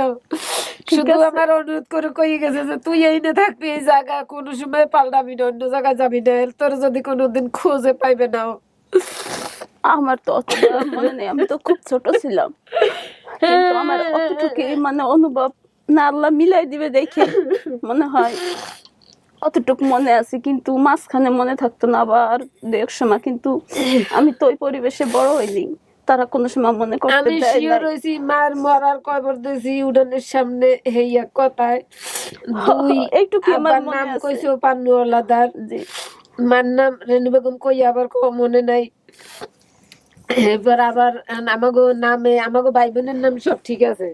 শুধু আমার অনুরোধ করে কই গেছে যে তুই এই না থাকবি এই জায়গা কোনো সময় পাল্টাবি না অন্য জায়গায় যাবি না তোর যদি কোনোদিন খোঁজে পাইবে না আমার তো অতটা মনে নেই, আমি তো খুব ছোট ছিলাম, কিন্তু আমার অতটুকু মানে অনুভব না আল্লাহ মিলাই দিবে দেখে মনে হয় অতটুকু মনে আছে, কিন্তু মাঝখানে মনে থাকতো না। আবার এক সময় কিন্তু আমি তো ওই পরিবেশে বড় হইনি, তারা কোনো সময় মনে করতে আমি দেয় শিওর নাই। হইছি মার মরার কয়বার দিছি উড়ানের সামনে হেইয়া কথায় দুই এইটুকু আমার আব্বার মনে নাম আছে। কইছো পান্নুওয়ালাদার, জি মার নাম রেনু বেগম কই আবার মনে নাই। এবার আবার আমাগো নামে আমাগো ভাই বোনের নাম সব ঠিক আছে।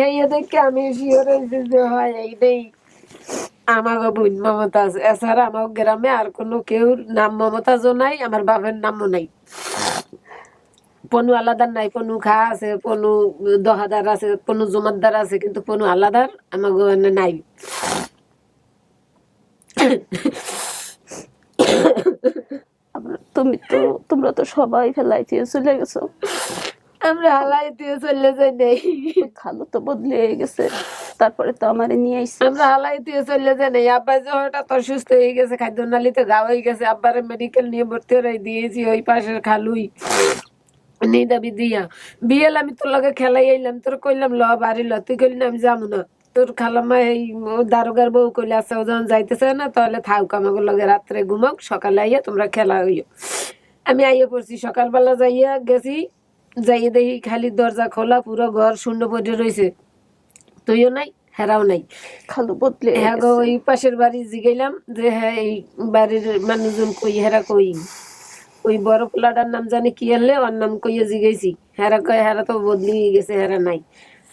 এই দেখে আমি শিওর হয়েছি যে হয় এইটাই আমাগো বোন মমতাজ। এছাড়া আমার গ্রামে আর কোনো কেউ নাম মমতাজও নাই, আমার বাপের নামও নাই। পনু আলাদার নাই, পনু খা আছে, পনু দহাদার আছে, পনু জমাদ্দার আছে, কিন্তু পনু আলাদার আমাগো নাই। তোমরা তো সবাই ফেলাই দিয়ে চলে গেছো, আমরা হালাই দিয়ে চলে যাই নাই, খালু তো বদলে গেছে, তারপরে তো আমারে নিয়ে আইছে। আমরা হালাই দিয়ে চলে যাই নাই। আব্বা যে হঠাৎ অসুস্থ হয়ে গেছে, খাদ্য নালিতে ঘা হয়ে গেছে, আব্বারে মেডিকেল নিয়ে ভর্তি হয়ে দিয়েছি ওই পাশের খালুই নিদাবি দিয়া। বিয়েল আমি তোর লগে খেলাই আইলাম, তোর কইলাম ল বাড়ি ল, তুই কইলি না আমি যাবো না। তোর খালামা এই দারোগার বউ কইলে আচ্ছা ও যখন যাইতেছে না তাহলে থাক আমাকে লগে রাত্রে ঘুমাক, সকালে আইয়া তোমরা খেলা হইও। আমি আইয়া পড়ছি, সকালবেলা যাইয়া গেছি, যাইয়ে দেখি খালি দরজা খোলা, পুরো ঘর শূন্য পড়ে রয়েছে, তুইও নাই হেরাও নাই। খালু বদলে হ্যাঁ গো, ওই পাশের বাড়ি জিগাইলাম যে হ্যাঁ এই বাড়ির মানুষজন কই, হেরা কই, ওই বড় পোলাটার নাম জানি কি হলে ওর নাম কইয়া জিগাইছি, হেরা কয় হেরা তো বদলি গেছে, হেরা নাই।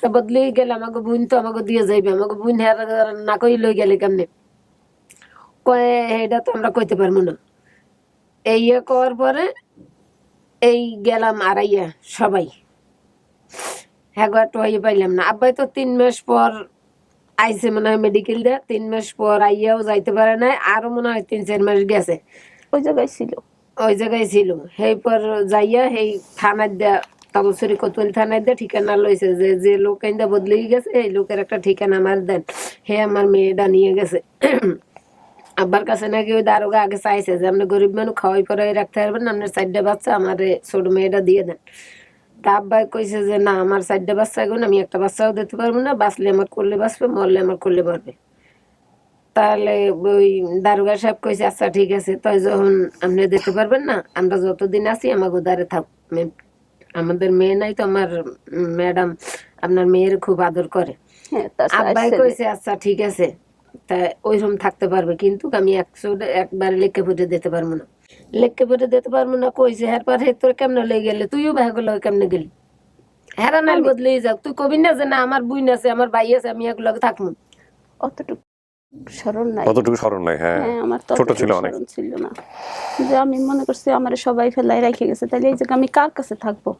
তা বদলি গেলে আমাকে বোন তো আমাকে দিয়ে যাইবে, আমাকে বোন হেরা না কই লই গেলে কেমনে, কয় এটা তো আমরা কইতে পারবো না। এই করার পরে এই গেলাম আড়াইয়া সবাই, হ্যাঁ গো একটু হইয়ে পাইলাম না। আব্বাই তো 3 মাস পর আইছে মনে হয় মেডিকেল দেয়া, 3 মাস পর আইয়াও যাইতে পারে নাই, আরো মনে হয় 3-4 মাস গেছে ওই জায়গায় ছিল। ওই জায়গায় ছিল। সেই পর যাইয়া সেই থানার দেয়া তবসরি কোতোয়ালি থানায় দেয়া ঠিকানা লইছে যে যে লোক আইন্দা বদলে গেছে এই লোকের একটা ঠিকানা আমার দেন, হে আমার মেয়েটা নিয়ে গেছে। আব্বার কাছে নাকি ওই দারোগা আগে চাইছে যে আপনি গরিব মানুষ খাওয়াই পরাই রাখতে পারবেন না, আপনার 4টা বাচ্চা আমার ছোট মেয়েটা দিয়ে দেন। তা আব্বাই কইছে যে না আমার 4টা বাচ্চা এখন আমি একটা বাচ্চাও দিতে পারবো না, বাঁচলে আমার করলে বাঁচবে, মরলে আমার করলে মরবে। তাহলে ওই দারোগা সাহেব কইছে আচ্ছা ঠিক আছে, তাই যখন আপনি দিতে পারবেন না আমরা যতদিন আছি আমাকে উদারে থাক, আমাদের মেয়ে নাই তো আমার ম্যাডাম আপনার মেয়ের খুব আদর করে। হ্যাঁ, তার আব্বাই ছেলে। কইছে আচ্ছা ঠিক আছে, তা ওইরকম থাকতে পারবে, কিন্তু আমি একবারে লেখকে ফুটে দিতে পারবো না, লেখকে ফুটে দিতে পারবো না। কইছে এরপর হে তোর কেমনে লই গেলে, তুইও ভাইগুলো কেমনে গেলি, হেরা নাই বদলে যাক, তুই কবি না যে না আমার বুইন আছে আমার ভাই আছে আমি এগুলোকে থাকবো। অতটুকু স্মরণ নাই। অতটুকু স্মরণ নাই। হ্যাঁ, হ্যাঁ, আমার তো ছোট অতটুকু ছিল অনেক। স্মরণ ছিল না, যে আমি মনে করছি আমার সবাই ফেলাই রেখে গেছে, তাহলে এই জায়গা আমি কার কাছে থাকবো,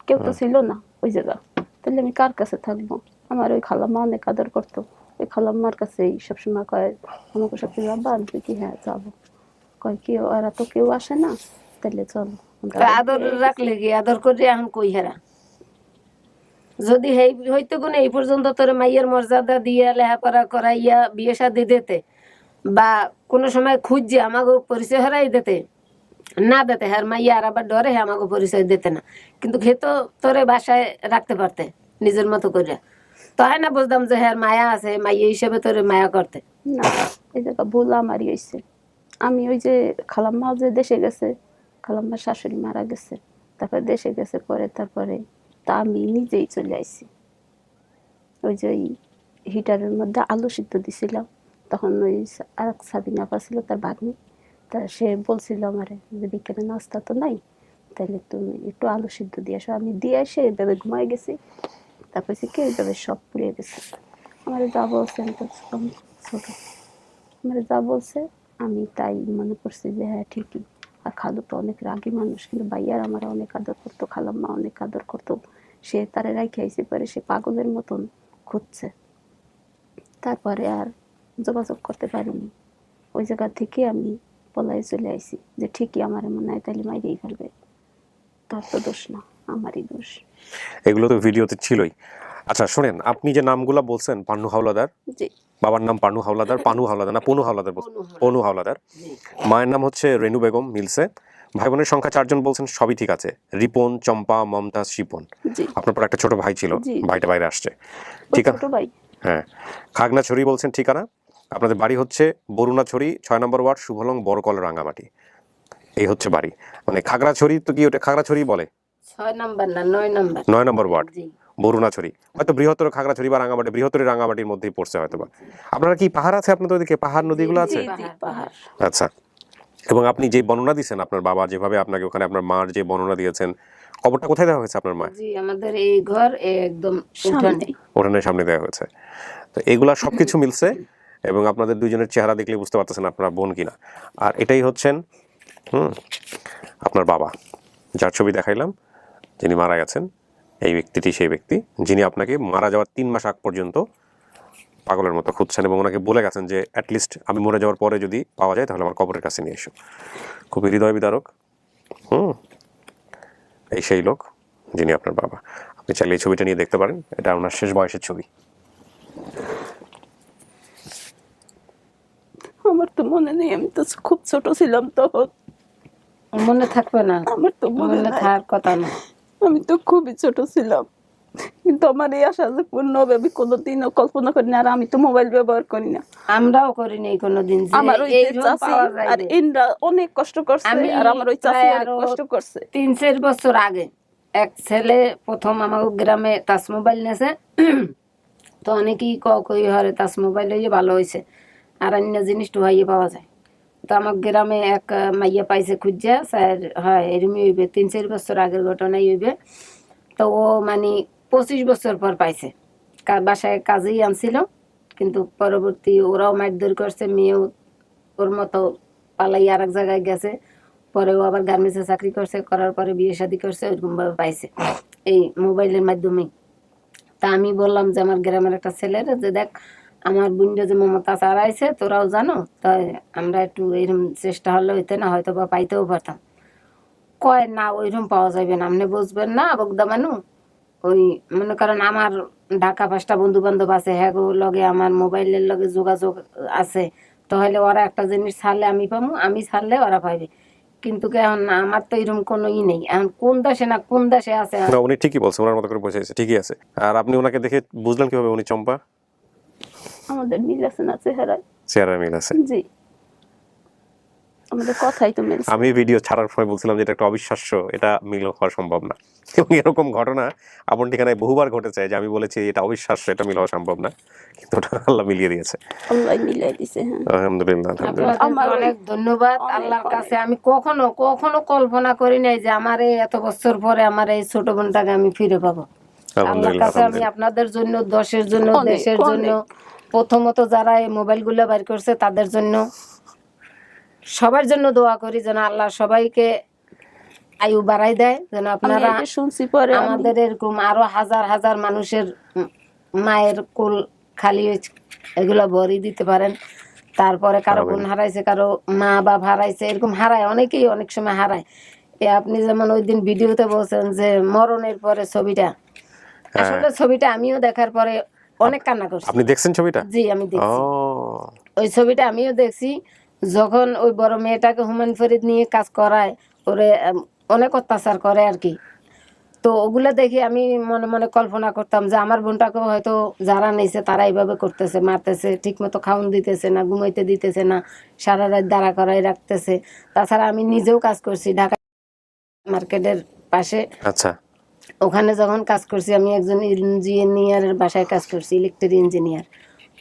কেউ তো ছিল না ওই জায়গা, তাহলে আমি কার কাছে থাকবো। আমার ওই খালাম্মা অনেক আদর করতো, ওই খালাম্মার কাছেই সবসময় কয় আমাকে সব কিছু যাবা, আমি কি হ্যাঁ যাবো, কয় কি ওরা তো কেউ আসে না, তাহলে চলো। তা আদর রাখলে কি আদর করে এখন কই হেরা, যদি হইতো কোন এই পর্যন্ত তোর মাইয়ের মর্যাদা দিয়ে লেহাপড়া করাইয়া বিয়ে শাদী দিতে, বা কোনো সময় খুঁজছে আমাকে পরিচয় হারাই দিতে না দিতে, হ্যাঁ মাইয়া আর আবার ডরে হ্যাঁ আমাকে পরিচয় দিতে না, কিন্তু হে তো তোরে বাসায় রাখতে পারতে নিজের মতো করে, তাই না বুঝতাম যে হ্যাঁ মায়া আছে, মাইয়া হিসেবে তোরে মায়া করতে। না, এই জায়গা ভুল আমারই হয়েছে। আমি ওই যে খালাম্মা যে দেশে গেছে, খালাম্মার শাশুড়ি মারা গেছে, তারপরে দেশে গেছে পরে, তারপরে তা আমি নিজেই চলে আইছি। ওই যে ওই হিটারের মধ্যে আলু সিদ্ধ দিছিলাম, তখন ওই আর এক সাবিনা আপা ছিল তার ভাগ্নি, তা সে বলছিল আমারে যে বিকেলে নাস্তা তো নাই, তাহলে তুমি একটু আলু সিদ্ধ দিয়ে আসো। আমি দিয়ে এসে এইভাবে ঘুমাই গেছি, তারপর কি এইভাবে সব পুড়িয়ে গেছে। আমার যা বলছে, আমি তো ছোট, আমার যা বলছে আমি তাই মনে করছি যে হ্যাঁ ঠিকই। আর খালু তো অনেক রাগী মানুষ, কিন্তু ভাইয়ার আমার অনেক আদর করতো, খালাম্মা অনেক আদর করতো। সে তারে রাখে আইসে পরে সে পাগলের মতন খুঁজছে, তারপরে আর যোগাযোগ করতে পারিনি। ওই জায়গা থেকে আমি পলাই চলে আইছি যে ঠিকই আমার মনে হয় তাহলে মাইরেই ফেলবে। তার তো দোষ না, আমারই দোষ। এগুলো তো ভিডিওতে ছিলই। আচ্ছা শোনেন, আপনি যে নামগুলা বলছেন, পান্নু হাওলাদার, জি, বাবার নাম পান্নু হাওলাদার, পানু হাওলাদার না পনু হাওলাদার বলছেন? পনু হাওলাদার। মায়ের নাম হচ্ছে রেনু বেগম, মিলছে। ভাই বোনের সংখ্যা 4 জন বলছেন, সবই ঠিক আছে। রিপন, চম্পা, মমতাজ, শিপন। জি, আপনার পর একটা ছোট ভাই ছিল, জি। ভাইটা বাইরে আসছে। ওই ঠিক আছে, ছোট ভাই। হ্যাঁ। খাগনাছড়ি বলছেন ঠিকানা, আপনাদের বাড়ি হচ্ছে বরুণাছড়ি 6 নম্বর ওয়ার্ড, শুভলং, বড়কল, রাঙ্গামাটি। এই হচ্ছে বাড়ি। মানে খাগড়াছড়ি তো কি, ওটা খাগড়াছড়ি বলে? 6 নাম্বার না 9 নাম্বার। 9 নম্বর ওয়ার্ড, জি। বরুণাছড়ি। হয়তো বৃহত্তর খাগড়াছড়ি বা রাঙ্গামাটি, বৃহত্তর রাঙ্গামাটির মধ্যেই পড়ছে হয়তো বা। আপনারা কি পাহাড় আছে আপনাদের ওদিকে? পাহাড় নদীগুলো আছে? জি, জি, পাহাড়। আচ্ছা। এবং আপনি যে বর্ণনা দিয়েছেন, আপনার বাবা যেভাবে আপনাকে ওখানে আপনার মার যে বর্ণনা দিয়েছেন, কবরটা কোথায় দেওয়া হয়েছে আপনার মা? জি, আমাদের এই ঘর একদম উঠানে। উঠানের সামনে দেওয়া হয়েছে। তো এগুলা সবকিছু মিলছে, এবং আপনাদের দুইজনের চেহারা দেখলে বুঝতে পারতেছেন আপনারা বোন কিনা। আর এটাই হচ্ছেন আপনার বাবা, যার ছবি দেখাইলাম, যিনি মারা গেছেন। এই ব্যক্তিটি সেই ব্যক্তি যিনি আপনাকে মারা যাওয়ার 3 মাস আগ পর্যন্ত পাগলের মতো খুঁজছেন, এবং ওনাকে বলে গেছেন যে অ্যাটলিস্ট আমি মরে যাওয়ার পরে যদি পাওয়া যায় তাহলে আমার কবরের কাছে নিয়ে এসো। খুবই হৃদয় বিদারক। এই সেই লোক যিনি আপনার বাবা। আপনি চাইলে এই ছবিটা নিয়ে দেখতে পারেন, এটা ওনার শেষ বয়সের ছবি। আমার তো মনে নেই, আমি তো খুব ছোট ছিলাম তখন। মনে থাকবে না, আমার তো মনে মনে নাই, থাকার কথা না। আমি তো খুবই ছোট ছিলাম। কিন্তু আমার এই আশা যে পূর্ণ হবে আমি কোনোদিনও কল্পনা করি না। আর আমি তো মোবাইল ব্যবহার করি না। আমরাও করিনি কোনোদিন যে আমার ওই যে এইরকম চাচি পাওয়া যায় আর যে। ইন্দ্রা অনেক কষ্ট করছে, আমি আর আমার ওই চাচি প্রায় অনেক আরো কষ্ট করছে। 3-4 বছর আগে এক ছেলে প্রথম আমার গ্রামে টাচ মোবাইল নেছে। তো অনেকেই কই হরে টাচ মোবাইল হইয়ে ভালো হয়েছে, আর অন্য জিনিস ঢুকাইয়ে পাওয়া যায়। তো আমার গ্রামে এক মাইয়া পাইছে খুঁজা, স্যার হয় এরমই হইবে, 3-4 বছর আগের ঘটনাই হইবে। তো ও মানে 25 বছর পর পাইছে। বাসায় কাজেই আনছিল, কিন্তু পরবর্তী ওরাও মারধর করছে, মেয়েও ওর মতো পালাই আর এক জায়গায় গেছে। পরে ও আবার গার্মেন্টসে চাকরি করছে, করার পরে বিয়ে শাদী করছে, ওইরকম ভাবে পাইছে এই মোবাইলের মাধ্যমে। তা আমি বললাম যে আমার গ্রামের একটা ছেলের যে দেখ আমার বোনটা যে মমতা চালাইছে, তোরাও জানো, তাই আমরা একটু এরকম চেষ্টা হলে হইতে না হয়তো বা পাইতেও পারতাম। কয় না ওইরকম পাওয়া যাবে না, আপনি বুঝবেন না বগদা মানু। ওই মনে করেন আমার ঢাকা 5টা বন্ধু বান্ধব আছে, হ্যাঁ গো লগে আমার মোবাইলের লগে যোগাযোগ আছে, তাহলে ওরা একটা জিনিস ছাড়লে আমি পাবো, আমি ছাড়লে ওরা পাইবে। কিন্তু কি এখন আমার তো এরকম কোনো ই নেই, এখন কোন দেশে না কোন দেশে আছে। না, উনি ঠিকই বলছেন, ওনার মতো করে বোঝাইছে, ঠিকই আছে। আর আপনি ওনাকে দেখে বুঝলেন কিভাবে উনি চম্পা? আমাদের মিল আছে না চেহারায়? চেহারা মিল আছে। জি, আমাদের কথাই তো মিলছে। আমি ভিডিও ছাড়ার সময় বলছিলাম যে এটা একটা অবিশ্বাস্য, এটা মিল হওয়া সম্ভব না। এবং এরকম ঘটনা আপন ঠিকানায় বহুবার ঘটেছে যে আমি বলেছি এটা অবিশ্বাস্য, এটা মিল হওয়া সম্ভব না, কিন্তু ওটা আল্লাহ মিলিয়ে দিয়েছে। আল্লাহ মিলাই দিছে। হ্যাঁ, আলহামদুলিল্লাহ, আলহামদুলিল্লাহ। আপনাদের অনেক ধন্যবাদ আল্লাহর কাছে। আমি কখনো কখনো কল্পনা করি নাই যে আমার এই এত বছর পরে আমার এই ছোট বোনটাকে আমি ফিরে পাবো। আল্লাহর আলহামদুলিল্লাহ, কাছে আমি আপনাদের জন্য, দেশের জন্য, অনেক, দেশের জন্য, অনেক। প্রথমত যারা এই মোবাইলগুলো বের করছে তাদের জন্য, সবার জন্য দোয়া করি যেন আল্লাহ সবাইকে আয়ু বাড়াই দেয়, যেন আপনারা আমি এটা শুনছি পরে আমাদের এরকম আরো হাজার হাজার মানুষের মায়ের কোল খালি হয়েছে এগুলো ভরি দিতে পারেন। তারপরে কারো বোন হারাইছে, কারো মা বাপ হারাইছে, এরকম হারায় অনেকেই, অনেক সময় হারায়। আপনি যেমন ওই দিন ভিডিওতে বলছেন যে মরণের পরে ছবিটা, আসলে ছবিটা আমিও দেখার পরে অনেক কান্না করছি। আপনি দেখছেন ছবিটা? জি, আমি ও, দেখছি ওই ছবিটা, আমিও দেখছি। যখন ওই বড় মেয়েটাকে হুমায়ুন ফরিদ নিয়ে কাজ করায়, ওরে অনেক অত্যাচার করে আর কি। তো ওগুলো দেখে আমি মনে মনে কল্পনা করতাম যে আমার বোনটাকেও হয়তো যারা নিয়েছে তারা এইভাবে করতেছে, মারতেছে, ঠিক মতো খাওয়ান দিতেছে না, ঘুমাইতে দিতেছে না, সারা রাত দাঁড়া করাই রাখতেছে। তাছাড়া আমি নিজেও কাজ করছি ঢাকা মার্কেটের পাশে। আচ্ছা। ওখানে যখন কাজ করছি আমি একজন ইঞ্জিনিয়ারের বাসায় কাজ করছি, ইলেকট্রিক ইঞ্জিনিয়ার।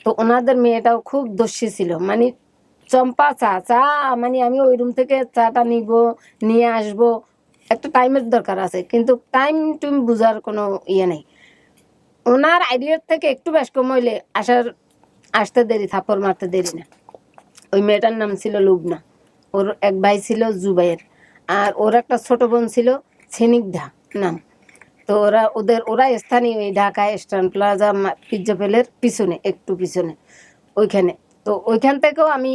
তো ওনাদের মেয়েটাও খুব দস্যি ছিল, মানে চম্পা চা চা, মানে আমি ওই রুম থেকে চাটা নিব, নিয়ে আসবো, একটা টাইমের দরকার আছে, কিন্তু টাইম টুম বুঝার কোনো ইয়ে নেই। ওনার আইডিয়ার থেকে একটু বেশ কম হইলে আসতে দেরি, থাপ্পড় মারতে দেরি না। ওই মেয়েটার নাম ছিল লুবনা, ওর এক ভাই ছিল জুবাইর, আর ওর একটা ছোট বোন ছিল স্নিগ্ধা নাম। তো ওরা স্থানীয় এই ঢাকা স্ট্যান্ড প্লাজা পিজ্জা পেলের পিছনে, একটু পিছনে ওইখানে। তো ওইখান থেকেও আমি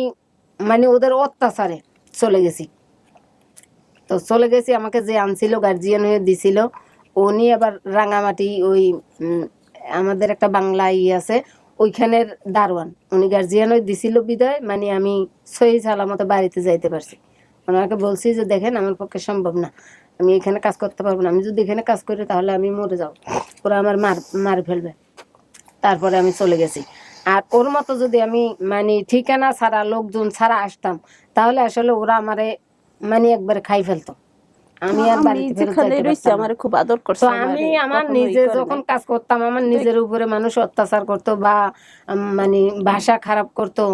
মানে ওদের অত্যাচারে চলে গেছি। তো চলে গেছি, আমাকে যে আনছিল গার্জিয়ান হয়ে দিছিল, উনি আবার রাঙামাটি ওই আমাদের একটা বাংলা আছে ওইখানের দারোয়ান, উনি গার্জিয়ান হয়ে দিছিল বিদায়, মানে আমি সহি সালামতে বাড়িতে যাইতে পারছি। ওনাকে বলছি যে দেখেন আমার পক্ষে সম্ভব না, আমি এখানে কাজ করতে পারবো না, আমি যদি এখানে কাজ করি তাহলে আমি মরে যাবো, ওরা আমার মার ফেলবে। তারপরে আমি চলে গেছি। আর ওর মতো যদি আমি মানে ঠিকানা ছাড়া লোকজন ছাড়া আসতাম, তাহলে আসলে ওরা আমারে মানে একবারে খাই ফেলতো। আমি আর বাড়িতে ফেরত যাইতে পারতাম না। আমার খুব আদর করছে। তো আমি আমার নিজে যখন কাজ করতাম, আমার নিজের উপরে মানুষ অত্যাচার করতো বা মানে ভাষা খারাপ করতো,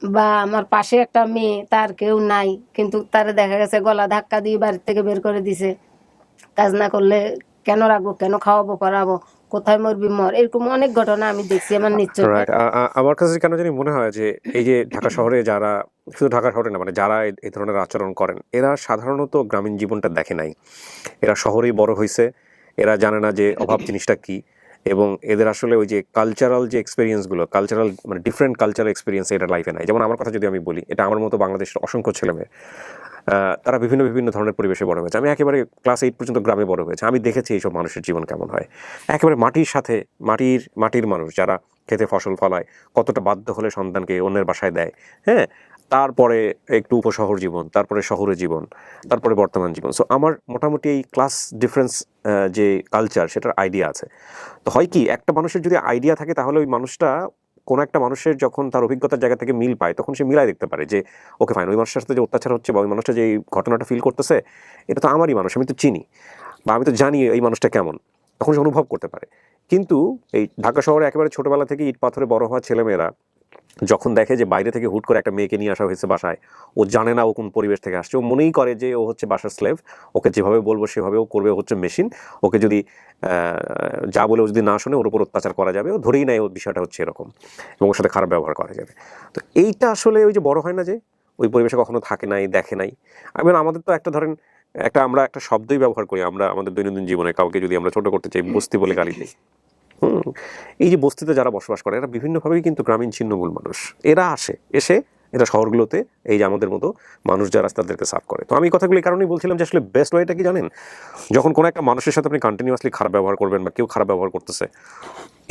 বা আমার পাশে একটা মেয়ে, তার কেউ নাই, কিন্তু তারে দেখা গেছে গলা ধাক্কা দিয়ে বাড়ি থেকে বের করে দিছে। কাজ না করলে কেন রাখবো, কেন খাওয়াবো পড়াবো, কোথায় মরবি মর, এরকম অনেক ঘটনা আমি দেখছি আমার নিশ্চয়। রাইট। আমার কাছে কেন জানি মনে হয় যে এই যে ঢাকা শহরে যারা, শুধু ঢাকা শহরে না, মানে যারা এই ধরনের আচরণ করেন, এরা সাধারণত গ্রামীণ জীবনটা দেখে নাই। এরা শহরেই বড় হয়েছে, এরা জানে না যে অভাব জিনিসটা কি, এবং এদের আসলে ওই যে কালচারাল যে এক্সপিরিয়েন্সগুলো, কালচারাল মানে ডিফারেন্ট কালচারাল এক্সপিরিয়েন্স এটা লাইফে নাই। যেমন আমার কথা যদি আমি বলি, এটা আমার মতো বাংলাদেশের অসংখ্য ছেলেমেয়ে, তারা বিভিন্ন ধরনের পরিবেশে বড় হয়েছে। আমি একেবারে ক্লাস 8 পর্যন্ত গ্রামে বড় হয়েছে, আমি দেখেছি এইসব মানুষের জীবন কেমন হয়। একেবারে মাটির সাথে, মাটির মানুষ যারা খেতে ফসল ফলায়, কতটা বাধ্য হলে সন্তানকে অন্যের বাসায় দেয়, হ্যাঁ, তারপরে একটু উপশহর জীবন, তারপরে শহরের জীবন, তারপরে বর্তমান জীবন। সো আমার মোটামুটি এই ক্লাস ডিফারেন্স যে কালচার, সেটার আইডিয়া আছে। তো হয় কি, একটা মানুষের যদি আইডিয়া থাকে, তাহলে ওই মানুষটা কোনো একটা মানুষের যখন তার অভিজ্ঞতার জায়গা থেকে মিল পায়, তখন সে মিলাই দেখতে পারে যে ওকে ফাইন, ওই মানুষের সাথে যে অত্যাচার হচ্ছে বা ওই মানুষটা যে এই ঘটনাটা ফিল করতেছে, এটা তো আমারই মানুষ, আমি তো চিনি বা আমি তো জানি এই মানুষটা কেমন, তখন সে অনুভব করতে পারে। কিন্তু এই ঢাকা শহরে একেবারে ছোটবেলা থেকে ইট পাথরে বড় হওয়া ছেলেমেয়েরা যখন দেখে যে বাইরে থেকে হুট করে একটা মেয়েকে নিয়ে আসা হয়েছে বাসায়, ও জানে না ও কোন পরিবেশ থেকে আসছে, ও মনেই করে যে ও হচ্ছে বাসার স্লেভ, ওকে যেভাবে বলবো সেভাবে ও করবে, ও হচ্ছে মেশিন, ওকে যদি যা বলে ও যদি না শোনে ওর উপর অত্যাচার করা যাবে, ও ধরেই নেয় ওর বিষয়টা হচ্ছে এরকম, এবং ওর সাথে খারাপ ব্যবহার করা যাবে। তো এইটা আসলে ওই যে বড় হয় না, যে ওই পরিবেশে কখনো থাকে নাই, দেখে নাই। আমি আমাদের তো একটা ধরেন আমরা একটা শব্দই ব্যবহার করি আমরা আমাদের দৈনন্দিন জীবনে, কাউকে যদি আমরা ছোট করতে চাই, বস্তি বলে গালি দিই। এই যে বস্তিতে যারা বসবাস করে, এরা বিভিন্নভাবেই কিন্তু গ্রামীণ ছিন্নমূল মানুষ। এরা এসে এরা শহরগুলোতে এই যে আমাদের মতো মানুষ যারা তাদেরকে সার্ভ করে। তো আমি এই কথাগুলি কারণেই বলছিলাম যে আসলে বেস্ট ওয়েটা কি জানেন, যখন কোনো একটা মানুষের সাথে আপনি কন্টিনিউয়াসলি খারাপ ব্যবহার করবেন বা কেউ খারাপ ব্যবহার করতেছে,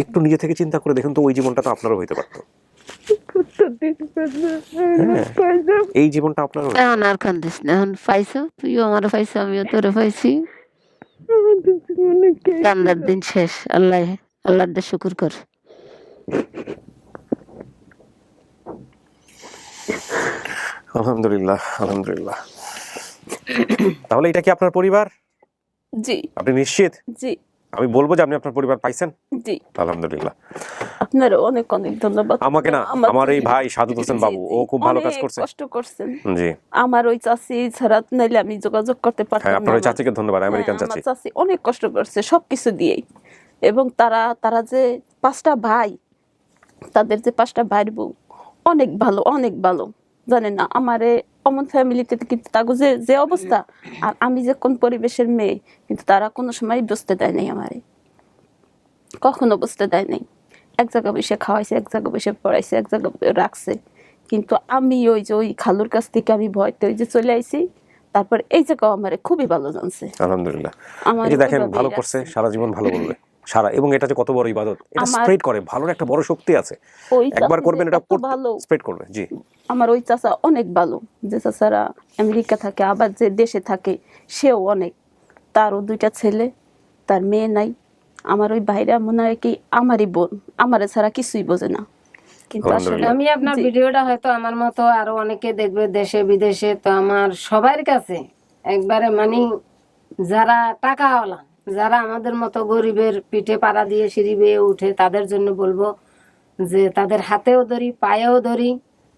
একটু নিজে থেকে চিন্তা করে দেখুন তো ওই জীবনটা তো আপনারও হইতে পারতো, এই জীবনটা আপনারও। এখন আর কান্দিস না, এখন পাইছো, তুইও আমার পাইছো, আমিও তোরে পাইছি, কান্দার দিন শেষ। আল্লাহর শুকুর কর। আলহামদুলিল্লাহ, আলহামদুলিল্লাহ। তাহলে এটা কি আপনার পরিবার? জি। আপনি নিশ্চিত? জি। আমি বলবো যে আপনি আপনার পরিবার পাইছেন? জি। আলহামদুলিল্লাহ। আপনার অনেক অনেক ধন্যবাদ। আমাকে না, আমার এই ভাই সাদুত হোসেন বাবু, ও খুব ভালো কাজ করছে, কষ্ট করছেন। জি। আমার ওই চাচি ছাড়া নাইলে আমি যোগাযোগ করতে পারতাম না। হ্যাঁ, আপনার ওই চাচিকে ধন্যবাদ, আমেরিকান চাচি। আমার চাচি অনেক কষ্ট করছে সবকিছু দিয়েই, এবং তারা যে 5টা ভাই, তাদের যে 5টা ভাইয়ের বউ অনেক ভালো, অনেক ভালো। জানেন না, আমারে অমন ফ্যামিলিতে কিন্তু তাগো যে অবস্থা, আর আমি যে কোন পরিবেশের মেয়ে, কিন্তু তারা কোনো সময় বসতে দেয় নাই আমারে, কখনো বসতে দেয় নাই। এক জায়গায় বসে খাওয়াইছে, এক জায়গায় বসে পড়াইছে, এক জায়গায় রাখছে। কিন্তু আমি ওই খালুর কাছ থেকে আমি ভয়তে ওই যে চলে আইছি, তারপর এই জায়গাও আমারে খুবই ভালো জানছে। আলহামদুলিল্লাহ। এই যে দেখেন, ভালো করছে, সারা জীবন ভালো বলবে সারা, এবং এটা যে কত বড় ইবাদত, এটা স্প্রেড করে, ভালোর একটা বড় শক্তি আছে, একবার করবেন এটা ভালো স্প্রেড করবে। জি। আমার ওই চাচা অনেক ভালো, যে চাচারা আমেরিকা থাকে, আবার যে দেশে থাকে সেও অনেক, তারও 2টা ছেলে, তার মেয়ে নাই। আমার ওই ভাইরা মনে হয় কি আমারই বোন, আমারে ছাড়া কিছুই বোঝে না। কিন্তু আসলে আমি আপনার ভিডিওটা হয়তো আমার মতো আরো অনেকে দেখবে দেশে বিদেশে, তো আমার সবার কাছে একবারে মানে যারা টাকাওয়ালা, যারা আমাদের মতো গরিবের পিঠে পাড়া দিয়ে সিঁড়ি বেয়ে উঠে, তাদের জন্য বলবো যে তাদের হাতেও ধরি, পায়েও ধরি,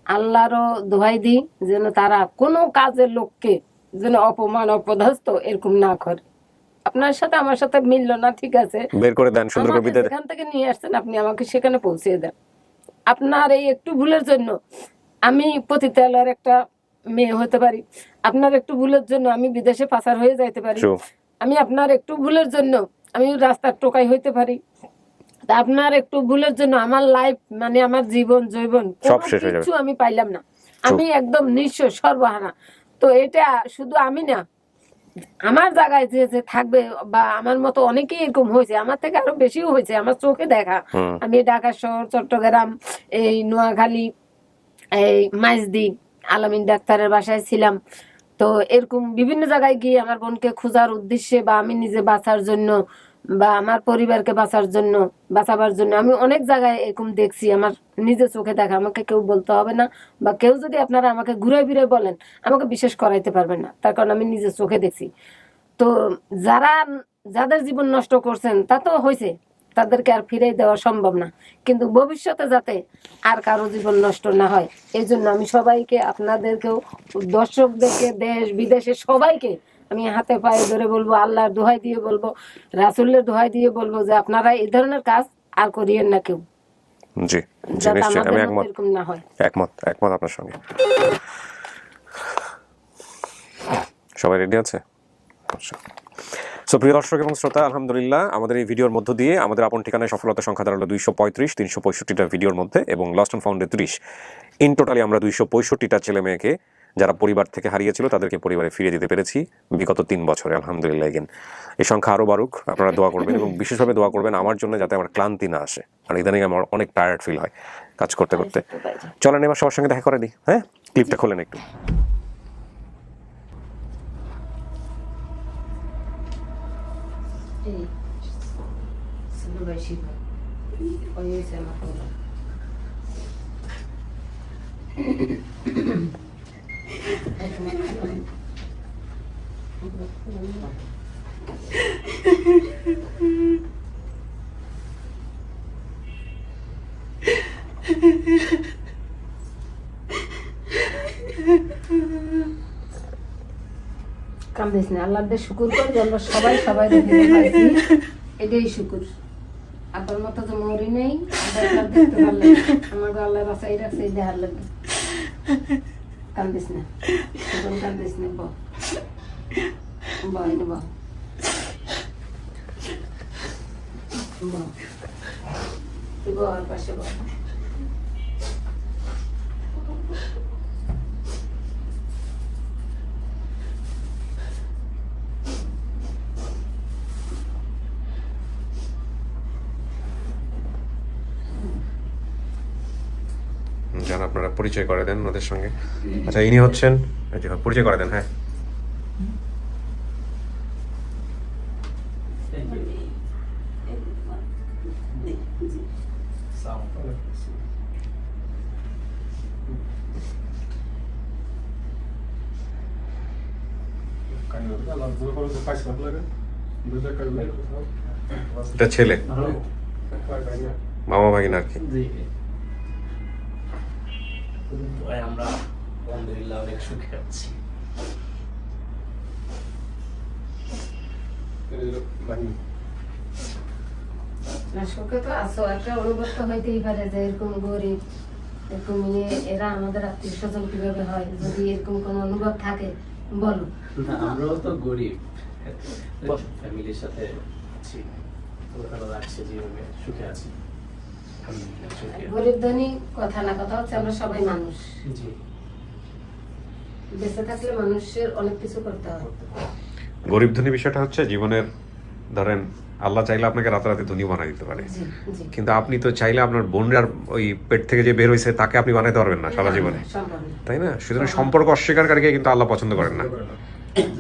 আল্লাহরও দোহাই দিই যেন তারা কোনো কাজের লোককে যেন অপমান অপদস্থ এরকম না করে। আপনার সাথে আমার সাথে মিললো না, ঠিক আছে, বের করে দেন, সুন্দর করে আমাকে বিদায় দেন। যেখান থেকে নিয়ে আসছেন আপনি আমাকে সেখানে পৌঁছে দেন। আপনার এই একটু ভুলের জন্য আমি পতিতালয়ের একটা মেয়ে হতে পারি, আপনার একটু ভুলের জন্য আমি বিদেশে পাচার হয়ে যাইতে পারি, True. আমি আপনার একটু ভুলের জন্য আমি রাস্তার টোকাই হইতে পারি, তা আপনার একটু ভুলের জন্য আমার লাইফ মানে আমার জীবন জৈবন সব শেষ হয়ে যাবে। কিছু আমি পাইলাম না, আমি একদম নিঃস্ব সর্বহারা। তো এটা শুধু আমি না, আমার জায়গায় যে যে থাকবে বা আমার মতো অনেকেই এরকম হয়েছে, আমার থেকে আরো বেশিও হয়েছে, আমার চোখে দেখা। আমি ঢাকা শহর, চট্টগ্রাম, এই নোয়াখালী, এই মাইজদি আলামিন ডাক্তারের বাসায় ছিলাম। তো এরকম বিভিন্ন জায়গায় গিয়ে আমার বোনকে খোঁজার উদ্দেশ্যে বা আমি নিজে বাঁচার জন্য বা আমার পরিবারকে বাঁচাবার জন্য আমি অনেক জায়গায় এরকম দেখছি, আমার নিজে চোখে দেখা। আমাকে কেউ বলতে হবে না, বা কেউ যদি আপনারা আমাকে ঘুরে ফিরে বলেন আমাকে বিশ্বাস করাইতে পারবেন না, তার কারণ আমি নিজে চোখে দেখছি। তো যাদের জীবন নষ্ট করছেন তা তো হয়েছে, তাদেরকে আর ফিরে দেওয়া সম্ভব না, কিন্তু ভবিষ্যতে যাতে আর কারো জীবন নষ্ট না হয় এই জন্য আমি সবাইকে, আপনাদেরকেও, দর্শকদেরকে, দেশ বিদেশে সবাইকে আমি হাতে পায়ে ধরে বলবো, আল্লাহর দোহাই দিয়ে বলবো, রাসূলের দোহাই দিয়ে বলবো যে আপনারা এই ধরনের কাজ আর করিয়েন না কেউ, জি জি, যাতে নিশ্চয়ই আমি আমাদের মতো একমত, এরকম না হয়। একমত আপনার সঙ্গে। সবাই রেডি আছে? আচ্ছা। সো প্রিয় দর্শক এবং শ্রোতা, আলহামদুলিল্লাহ আমাদের এই ভিডিওর মধ্য দিয়ে আমাদের আপন ঠিকানায় সফলতার সংখ্যা দাঁড়ালো 235, 365টা ভিডিওর মধ্যে, এবং লস্ট অ্যান্ড ফাউন্ডে 30। ইন টোটালি আমরা 265টা ছেলে মেয়েকে যারা পরিবার থেকে হারিয়েছিল তাদেরকে পরিবারে ফিরিয়ে দিতে পেরেছি বিগত 3 বছরে, আলহামদুলিল্লাহ। এগেন এই সংখ্যা আরও বাড়ুক, আপনারা দোয়া করবেন, এবং বিশেষভাবে দোয়া করবেন আমার জন্য, যাতে আমার ক্লান্তি না আসে। আর ইদানিং আমার অনেক টায়ার্ড ফিল হয় কাজ করতে করতে। চলেন এবার সবার সঙ্গে দেখা করে দিই। হ্যাঁ, ক্লিপটা খোলেন একটু। এই ছোট ভাই শিখা ওই হয়েছে আমার বলা। কান্দিস না, আল্লাহর দে শুকুর কর যে আমরা সবাই দেখতে পাইছি, এটাই শুকুর। আপনার মতো তো মরি নেই, দেখতে পারলে আমার আল্লাহ বাসাই রাখছে, এই দেখার লাগে। কান্দিস না, কান্দিস না, বল তুই বল, পাশে বল। যারা আপনারা পরিচয় করে দেন ওদের সঙ্গে। আচ্ছা, ইনি হচ্ছেন, পরিচয় করে দেন। হ্যাঁ, এটা ছেলে, মামা ভাগিনা আর কি। আমরা আলহামদুলিল্লাহ অনেক সুখে আছি। না, সুখে তো আছো, একটা অনুভব তো হইতেই পারে যে এরকম গরিব, এরকম এরা আমাদের আত্মীয় স্বজন কিভাবে হয়। যদি এরকম কোনো অনুভব থাকে বলো। না, আমরাও তো গরিব, ফ্যামিলির সাথে আছি, ভালো লাগছে, জীবনে সুখে আছি। গরিব ধনী কথা না, কথা হচ্ছে আমরা সবাই মানুষ। জি, বেঁচে থাকলে মানুষের অনেক কিছু করতে হয়। গরিব ধনী বিষয়টা হচ্ছে জীবনের, ধরেন আল্লাহ চাইলে আপনাকে রাতারাতি ধনী বানাই দিতে পারে, জি জি, কিন্তু আপনি তো চাইলে আপনার বোনের ওই পেট থেকে যে বের হয়েছে তাকে আপনি বানাইতে পারবেন না সারা জীবনে, সম্ভব না। তাই না? সুতরাং সম্পর্ক অস্বীকারীকে কিন্তু আল্লাহ পছন্দ করেন না,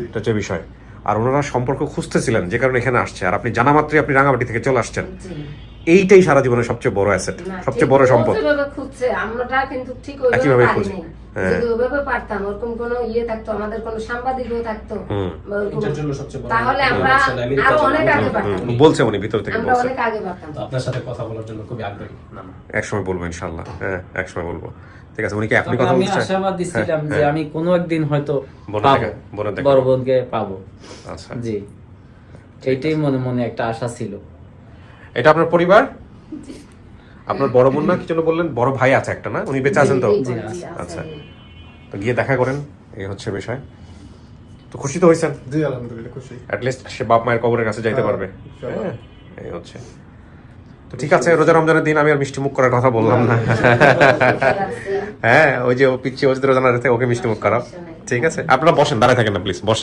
এটা হচ্ছে বিষয়। আর ওনারা সম্পর্ক খুঁজতেছিলেন যে কারণে এখানে আসছে, আর আপনি জানা মাত্রই আপনি রাঙামাটি থেকে চলে আসছেন। জি। এইটাই সারা জীবনের সবচেয়ে বড় অ্যাসেট, না, সবচেয়ে ঠিক বড় সম্পদ। যেভাবে খুঁজছে আমরা কিন্তু ঠিক একইভাবে ওইভাবে খুঁজে। পারিনি। যদি ওভাবে পারতাম, ওরকম কোনো ইয়ে থাকতো, আমাদের কোনো সাংবাদিকও থাকতো, বা ওরকম, এটার জন্য সবচেয়ে বড় তাহলে আমরা আরো অনেক আগে পারতাম, বলছে উনি ভিতর থেকে আমরা বলছে। অনেক আগে পারতাম। তো আপনার সাথে কথা বলার জন্য খুবই আগ্রহী। না, না। একসময় বলবো ইনশাল্লাহ, হ্যাঁ একসময় বলবো। ঠিক আছে, উনি কি আপনি তবে কথা আমি বলতে চান? আশাবাদী ছিলাম যে আমি কোনো একদিন হয়তো বোনের পাবো, দেখা- বোনের দেখা বড় পাবো। বোনকে পাবো। আচ্ছা, জি, এইটাই মনে মনে একটা আশা ছিল। এটা আপনার পরিবার? আপনার বড় বোন না কি যেন বললেন? বড় ভাই আছে একটা না, উনি বেঁচে আছেন তো? জি, আচ্ছা, তো গিয়ে দেখা করেন, এই হচ্ছে বিষয়। তো খুশি তো হয়েছেন? জি আলহামদুলিল্লাহ খুশি। অ্যাটলিস্ট সে বাপ মায়ের কবরের কাছে যাইতে পারবে। ইনশাআল্লাহ। হ্যাঁ, এই হচ্ছে। তো ঠিক আছে, রোজা রমজানের দিন আমি আর মিষ্টি মুখ করার কথা বললাম না। হ্যাঁ, ওই যে ও পিচ্ছি, ও যদি রোজা না রাখে ওকে মিষ্টি মুখ করাও। ঠিক আছে, আপনারা বসেন, দাঁড়ায় থাকেন না প্লিজ, বসেন।